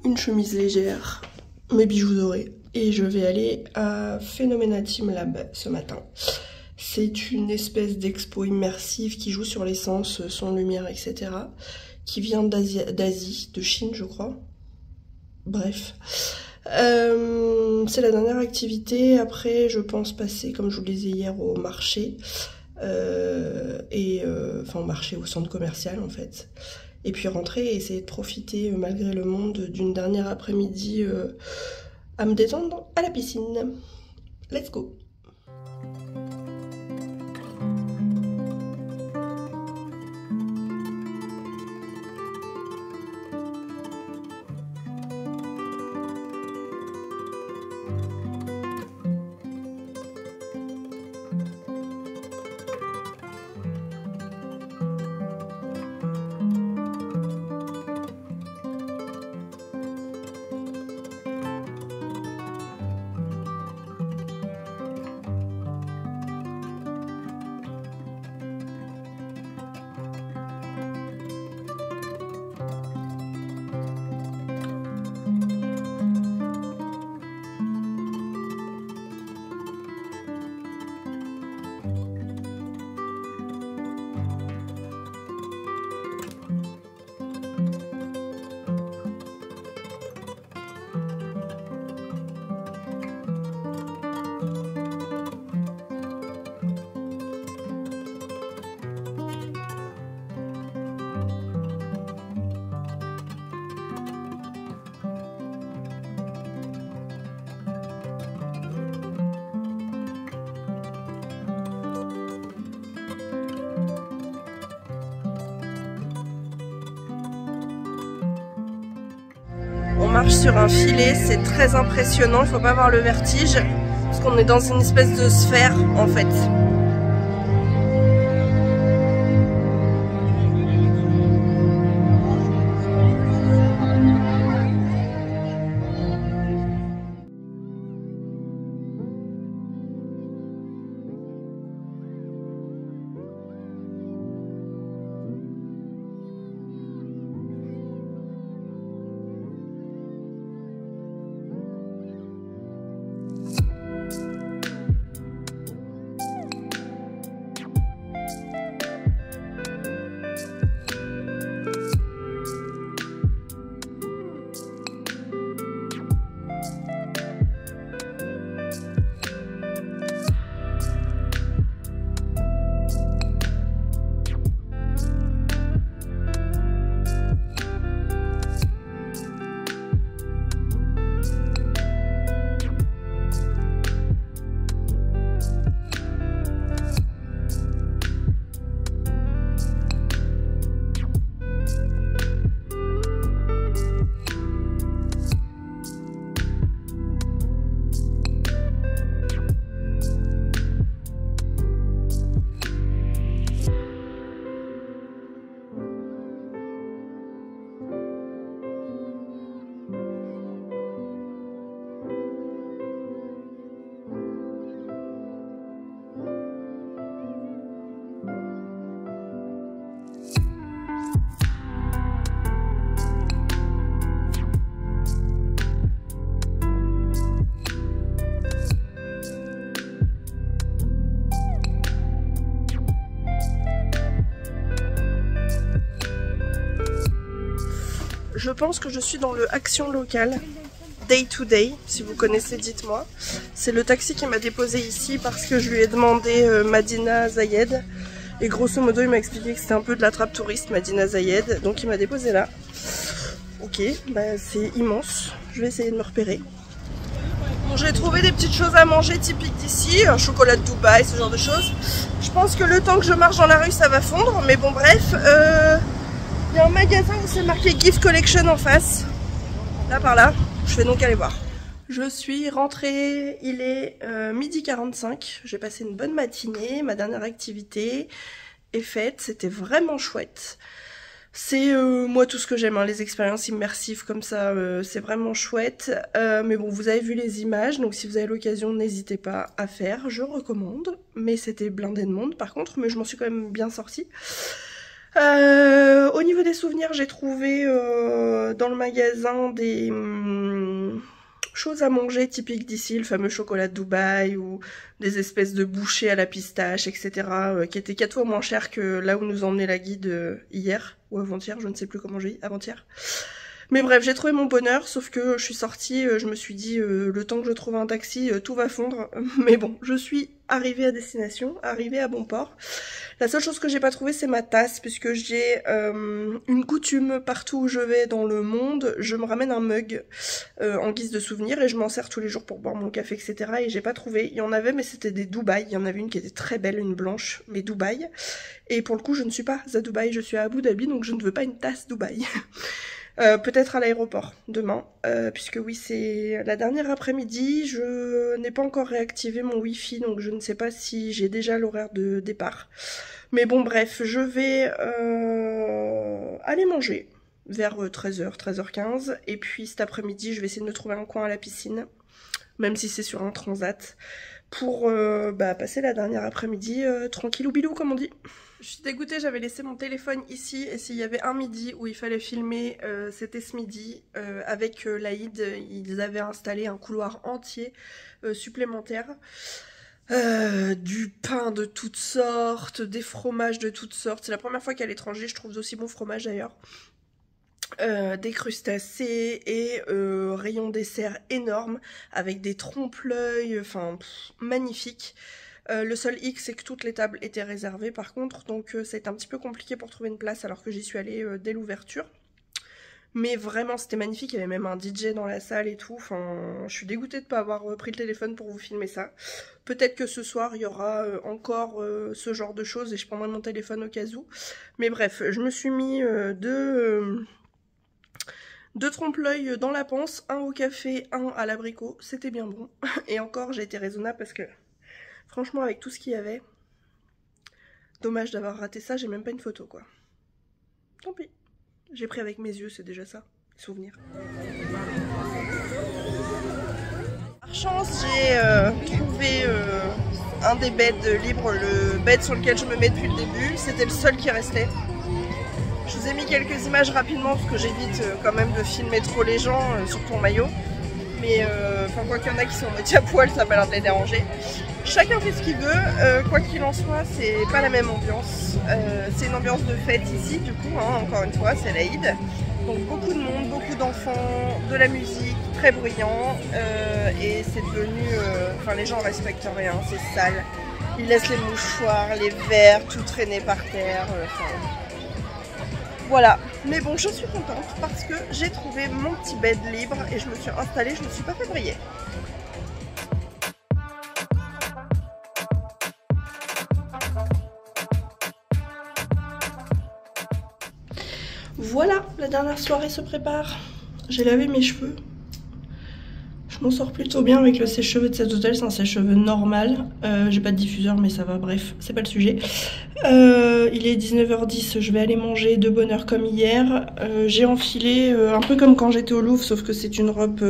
[SPEAKER 2] une chemise légère, mes bijoux dorés. Et je vais aller à Phenomena Team Lab ce matin. C'est une espèce d'expo immersive qui joue sur les sens, son, lumière, etc. Qui vient d'Asie, de Chine je crois. Bref. C'est la dernière activité. Après je pense passer, comme je vous le disais hier, au marché. Enfin au marché, au centre commercial en fait. Et puis rentrer et essayer de profiter malgré le monde d'une dernière après-midi à me détendre à la piscine. Let's go! On marche sur un filet, c'est très impressionnant, il faut pas avoir le vertige, parce qu'on est dans une espèce de sphère en fait. Je pense que je suis dans le Action Locale, Day to Day, si vous connaissez, dites-moi. C'est le taxi qui m'a déposé ici parce que je lui ai demandé Madina Zayed. Et grosso modo, il m'a expliqué que c'était un peu de la trappe touriste, Madina Zayed. Donc il m'a déposé là. Ok, bah c'est immense. Je vais essayer de me repérer. Bon, j'ai trouvé des petites choses à manger typiques d'ici, un chocolat de Dubaï, ce genre de choses. Je pense que le temps que je marche dans la rue, ça va fondre. Mais bon, bref, il y a un magasin où c'est marqué Gift Collection en face. Là, par là. Je vais donc aller voir. Je suis rentrée, il est 12h45. J'ai passé une bonne matinée. Ma dernière activité est faite. C'était vraiment chouette. C'est moi tout ce que j'aime, hein, les expériences immersives comme ça, c'est vraiment chouette. Mais bon, vous avez vu les images, donc si vous avez l'occasion, n'hésitez pas à faire. Je recommande. Mais c'était blindé de monde par contre, mais je m'en suis quand même bien sortie. Au niveau des souvenirs, j'ai trouvé dans le magasin des choses à manger typiques d'ici, le fameux chocolat de Dubaï ou des espèces de bouchées à la pistache, etc. Qui étaient 4 fois moins chers que là où nous emmenait la guide hier ou avant-hier, je ne sais plus comment j'ai dit, avant-hier. Mais bref, j'ai trouvé mon bonheur, sauf que je suis sortie, je me suis dit, le temps que je trouve un taxi, tout va fondre. Mais bon, je suis arrivée à destination, arrivée à bon port. La seule chose que j'ai pas trouvée, c'est ma tasse, puisque j'ai une coutume partout où je vais dans le monde, je me ramène un mug en guise de souvenir et je m'en sers tous les jours pour boire mon café, etc. Et j'ai pas trouvé. Il y en avait, mais c'était des Dubaï. Il y en avait une qui était très belle, une blanche, mais Dubaï. Et pour le coup, je ne suis pas à Dubaï, je suis à Abu Dhabi, donc je ne veux pas une tasse Dubaï. Peut-être à l'aéroport demain, puisque oui, c'est la dernière après-midi. Je n'ai pas encore réactivé mon wifi, donc je ne sais pas si j'ai déjà l'horaire de départ. Mais bon, bref, je vais aller manger vers 13h, 13h15. Et puis cet après-midi, je vais essayer de me trouver un coin à la piscine, même si c'est sur un transat, pour passer la dernière après-midi tranquille ou bilou, comme on dit. Je suis dégoûtée, j'avais laissé mon téléphone ici et s'il y avait un midi où il fallait filmer, c'était ce midi. Avec l'Aïd, ils avaient installé un couloir entier supplémentaire. Du pain de toutes sortes, des fromages de toutes sortes. C'est la première fois qu'à l'étranger je trouve d'aussi bons fromages d'ailleurs. Des crustacés et rayons dessert énormes avec des trompe-l'œil, enfin magnifique. Le seul hic, c'est que toutes les tables étaient réservées par contre, donc c'est un petit peu compliqué pour trouver une place alors que j'y suis allée dès l'ouverture. Mais vraiment c'était magnifique, il y avait même un DJ dans la salle et tout, enfin je suis dégoûtée de ne pas avoir pris le téléphone pour vous filmer ça. Peut-être que ce soir il y aura encore ce genre de choses et je prendrai mon téléphone au cas où. Mais bref, je me suis mis deux trompe-l'œil dans la panse, un au café, un à l'abricot, c'était bien bon. Et encore j'ai été raisonnable parce que franchement avec tout ce qu'il y avait, dommage d'avoir raté ça, j'ai même pas une photo quoi. Tant pis. J'ai pris avec mes yeux, c'est déjà ça, souvenir. Par chance, j'ai trouvé un des beds libres, le bed sur lequel je me mets depuis le début. C'était le seul qui restait. Je vous ai mis quelques images rapidement parce que j'évite quand même de filmer trop les gens, surtout en maillot. Mais enfin, quoi qu'il y en a qui sont en moitié à poil, ça n'a pas l'air de les déranger. Chacun fait ce qu'il veut, quoi qu'il en soit, c'est pas la même ambiance. C'est une ambiance de fête ici, du coup, hein, encore une fois, c'est l'Aïd. Donc beaucoup de monde, beaucoup d'enfants, de la musique, très bruyant. Et c'est devenu... Enfin, les gens respectent rien, c'est sale. Ils laissent les mouchoirs, les verres, tout traîner par terre. Voilà. Mais bon, je suis contente parce que j'ai trouvé mon petit bed libre et je me suis installée, je ne me suis pas fait briller. Voilà, la dernière soirée se prépare. J'ai lavé mes cheveux. Je m'en sors plutôt bien avec le sèche-cheveux de cet hôtel, c'est un sèche-cheveux normal. J'ai pas de diffuseur mais ça va, bref, c'est pas le sujet. Il est 19h10, je vais aller manger de bonne heure comme hier. J'ai enfilé un peu comme quand j'étais au Louvre, sauf que c'est une robe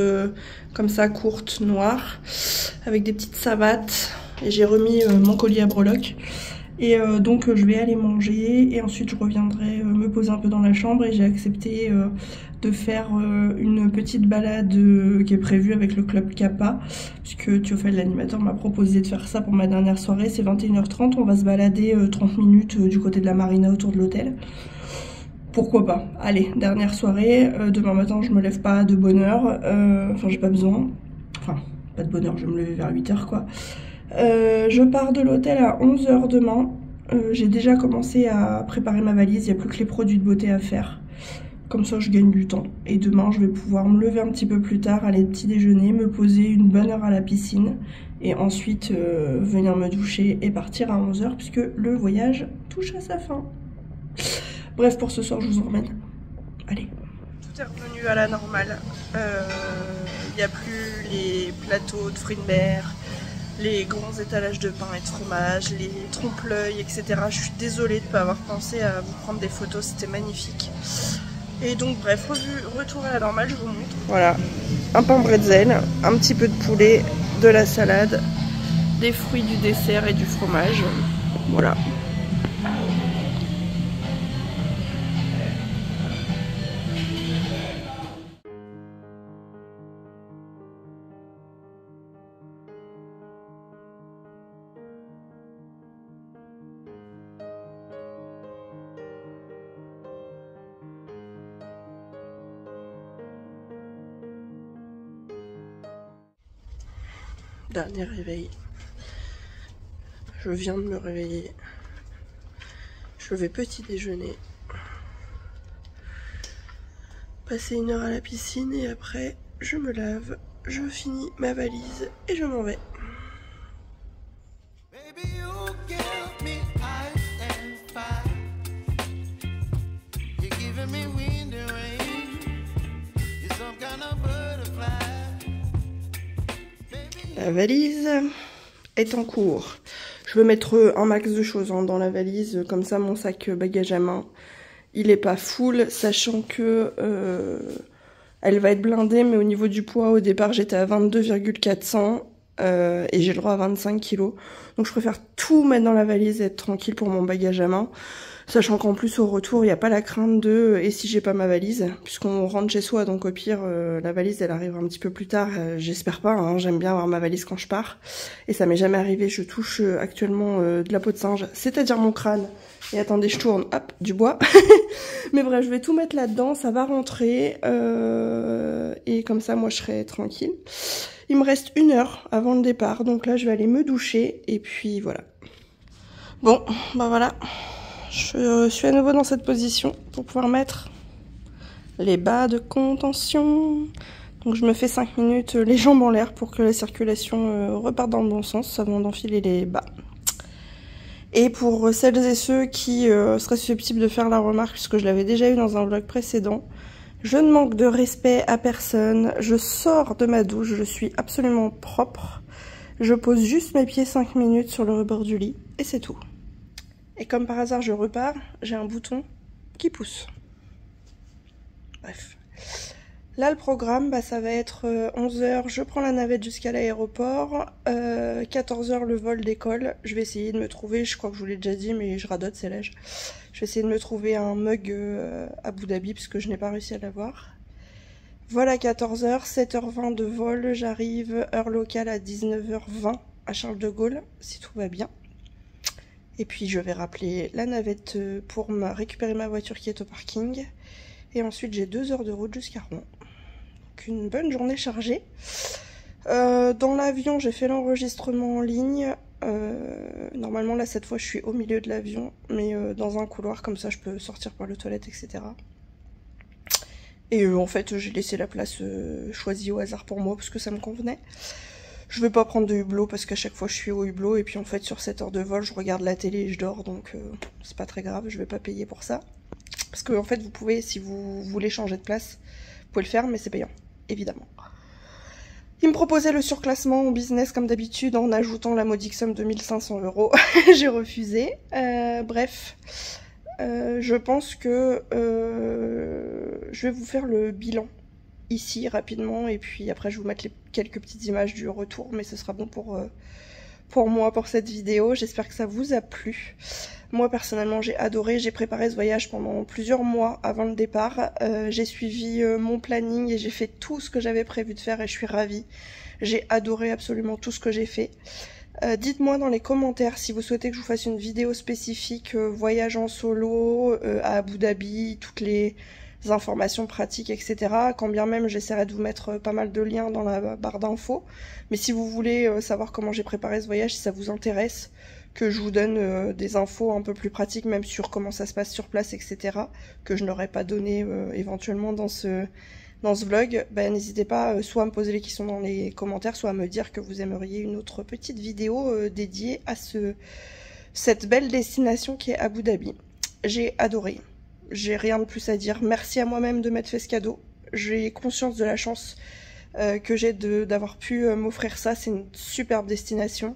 [SPEAKER 2] comme ça, courte, noire, avec des petites savates. Et j'ai remis mon collier à breloques. Et donc je vais aller manger et ensuite je reviendrai me poser un peu dans la chambre et j'ai accepté de faire une petite balade qui est prévue avec le club Kappa puisque Théophile l'animateur m'a proposé de faire ça pour ma dernière soirée. C'est 21h30, on va se balader 30 minutes du côté de la marina autour de l'hôtel. Pourquoi pas? Allez, dernière soirée, demain matin je me lève pas de bonne heure, enfin j'ai pas besoin, enfin pas de bonne heure, je vais me lever vers 8h quoi. Je pars de l'hôtel à 11h demain. J'ai déjà commencé à préparer ma valise, il n'y a plus que les produits de beauté à faire. Comme ça je gagne du temps. Et demain je vais pouvoir me lever un petit peu plus tard, aller petit déjeuner, me poser une bonne heure à la piscine. Et ensuite venir me doucher et partir à 11h puisque le voyage touche à sa fin. Bref, pour ce soir je vous emmène. Allez. Tout est revenu à la normale. Il n'y a plus les plateaux de fruits de mer, les grands étalages de pain et de fromage, les trompe-l'œil, etc. Je suis désolée de ne pas avoir pensé à vous prendre des photos, c'était magnifique. Et donc bref, retour à la normale, je vous montre. Voilà, un pain bretzel, un petit peu de poulet, de la salade, des fruits du dessert et du fromage. Voilà. Dernier réveil. Je viens de me réveiller. Je vais petit déjeuner. Passer 1 heure à la piscine et après je me lave, je finis ma valise et je m'en vais. La valise est en cours. Je veux mettre un max de choses dans la valise, comme ça mon sac bagage à main, il est pas full, sachant que elle va être blindée, mais au niveau du poids, au départ j'étais à 22,400 et j'ai le droit à 25 kg. Donc je préfère tout mettre dans la valise et être tranquille pour mon bagage à main. Sachant qu'en plus au retour il n'y a pas la crainte de et si j'ai pas ma valise, puisqu'on rentre chez soi, donc au pire la valise elle arrive un petit peu plus tard, j'espère pas, hein, j'aime bien avoir ma valise quand je pars, et ça m'est jamais arrivé, je touche actuellement de la peau de singe, c'est-à-dire mon crâne, et attendez je tourne, hop, du bois, mais bref je vais tout mettre là-dedans, ça va rentrer, et comme ça moi je serai tranquille. Il me reste 1 heure avant le départ, donc là je vais aller me doucher, et puis voilà. Bon, bah voilà. Je suis à nouveau dans cette position pour pouvoir mettre les bas de contention. Donc je me fais 5 minutes les jambes en l'air pour que la circulation reparte dans le bon sens avant d'enfiler les bas. Et pour celles et ceux qui seraient susceptibles de faire la remarque, puisque je l'avais déjà eu dans un vlog précédent, je ne manque de respect à personne. Je sors de ma douche, je suis absolument propre. Je pose juste mes pieds 5 minutes sur le rebord du lit et c'est tout. Et comme par hasard je repars, j'ai un bouton qui pousse. Bref. Là le programme, bah, ça va être 11h, je prends la navette jusqu'à l'aéroport, 14h le vol d'école. Je vais essayer de me trouver, je crois que je vous l'ai déjà dit mais je radote, c'est l'âge. Je vais essayer de me trouver un mug à Abu Dhabi parce que je n'ai pas réussi à l'avoir. Voilà 14h, 7h20 de vol, j'arrive heure locale à 19h20 à Charles de Gaulle, si tout va bien. Et puis je vais rappeler la navette pour récupérer ma voiture qui est au parking. Et ensuite j'ai 2 heures de route jusqu'à Rouen. Donc une bonne journée chargée. Dans l'avion j'ai fait l'enregistrement en ligne. Normalement là cette fois je suis au milieu de l'avion. Mais dans un couloir comme ça je peux sortir par les toilettes etc. Et en fait j'ai laissé la place choisie au hasard pour moi parce que ça me convenait. Je vais pas prendre de hublot parce qu'à chaque fois je suis au hublot et puis en fait sur 7 heures de vol je regarde la télé et je dors donc c'est pas très grave, je vais pas payer pour ça. Parce que en fait vous pouvez, si vous voulez changer de place, vous pouvez le faire mais c'est payant, évidemment. Il me proposait le surclassement en business comme d'habitude en ajoutant la modique somme de 1500 €. J'ai refusé. Bref, je pense que je vais vous faire le bilan ici rapidement et puis après je vais vous mettre quelques petites images du retour mais ce sera bon pour moi pour cette vidéo. J'espère que ça vous a plu. Moi personnellement j'ai adoré, j'ai préparé ce voyage pendant plusieurs mois avant le départ, j'ai suivi mon planning et j'ai fait tout ce que j'avais prévu de faire et je suis ravie. J'ai adoré absolument tout ce que j'ai fait. Dites-moi dans les commentaires si vous souhaitez que je vous fasse une vidéo spécifique voyage en solo à Abu Dhabi, toutes les informations pratiques etc. Quand bien même j'essaierai de vous mettre pas mal de liens dans la barre d'infos. Mais si vous voulez savoir comment j'ai préparé ce voyage, si ça vous intéresse, que je vous donne des infos un peu plus pratiques même sur comment ça se passe sur place etc. que je n'aurais pas donné éventuellement dans ce vlog, bah, n'hésitez pas soit à me poser les questions dans les commentaires, soit à me dire que vous aimeriez une autre petite vidéo dédiée à cette belle destination qui est Abu Dhabi. J'ai adoré. J'ai rien de plus à dire. Merci à moi-même de m'être fait ce cadeau. J'ai conscience de la chance que j'ai d'avoir pu m'offrir ça. C'est une superbe destination.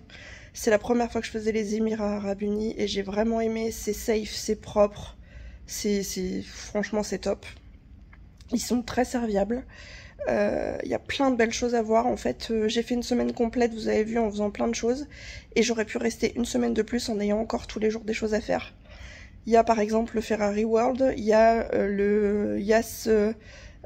[SPEAKER 2] C'est la première fois que je faisais les Émirats Arabes Unis et j'ai vraiment aimé. C'est safe, c'est propre. Franchement, c'est top. Ils sont très serviables. Il y a plein de belles choses à voir. En fait, j'ai fait une semaine complète, vous avez vu, en faisant plein de choses. Et j'aurais pu rester une semaine de plus en ayant encore tous les jours des choses à faire. Il y a par exemple le Ferrari World, il y a le Yas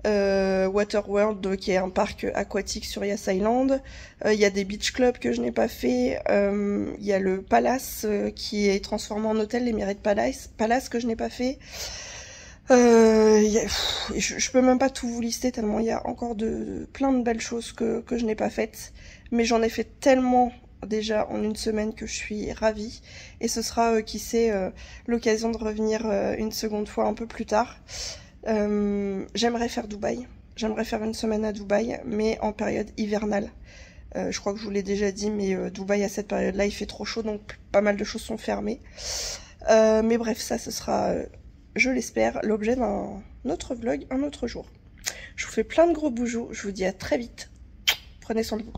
[SPEAKER 2] Water World qui est un parc aquatique sur Yas Island, il y a des beach clubs que je n'ai pas fait, il y a le Palace qui est transformé en hôtel, l'Emirate Palace que je n'ai pas fait. Je peux même pas tout vous lister tellement il y a encore plein de belles choses que je n'ai pas faites. Mais j'en ai fait tellement déjà en une semaine que je suis ravie. Et ce sera, qui sait, l'occasion de revenir une seconde fois un peu plus tard. J'aimerais faire Dubaï. J'aimerais faire une semaine à Dubaï, mais en période hivernale. Je crois que je vous l'ai déjà dit, mais Dubaï à cette période-là, il fait trop chaud, donc pas mal de choses sont fermées. Mais bref, ça, ce sera, je l'espère, l'objet d'un autre vlog, un autre jour. Je vous fais plein de gros boujous, je vous dis à très vite. Prenez soin de vous.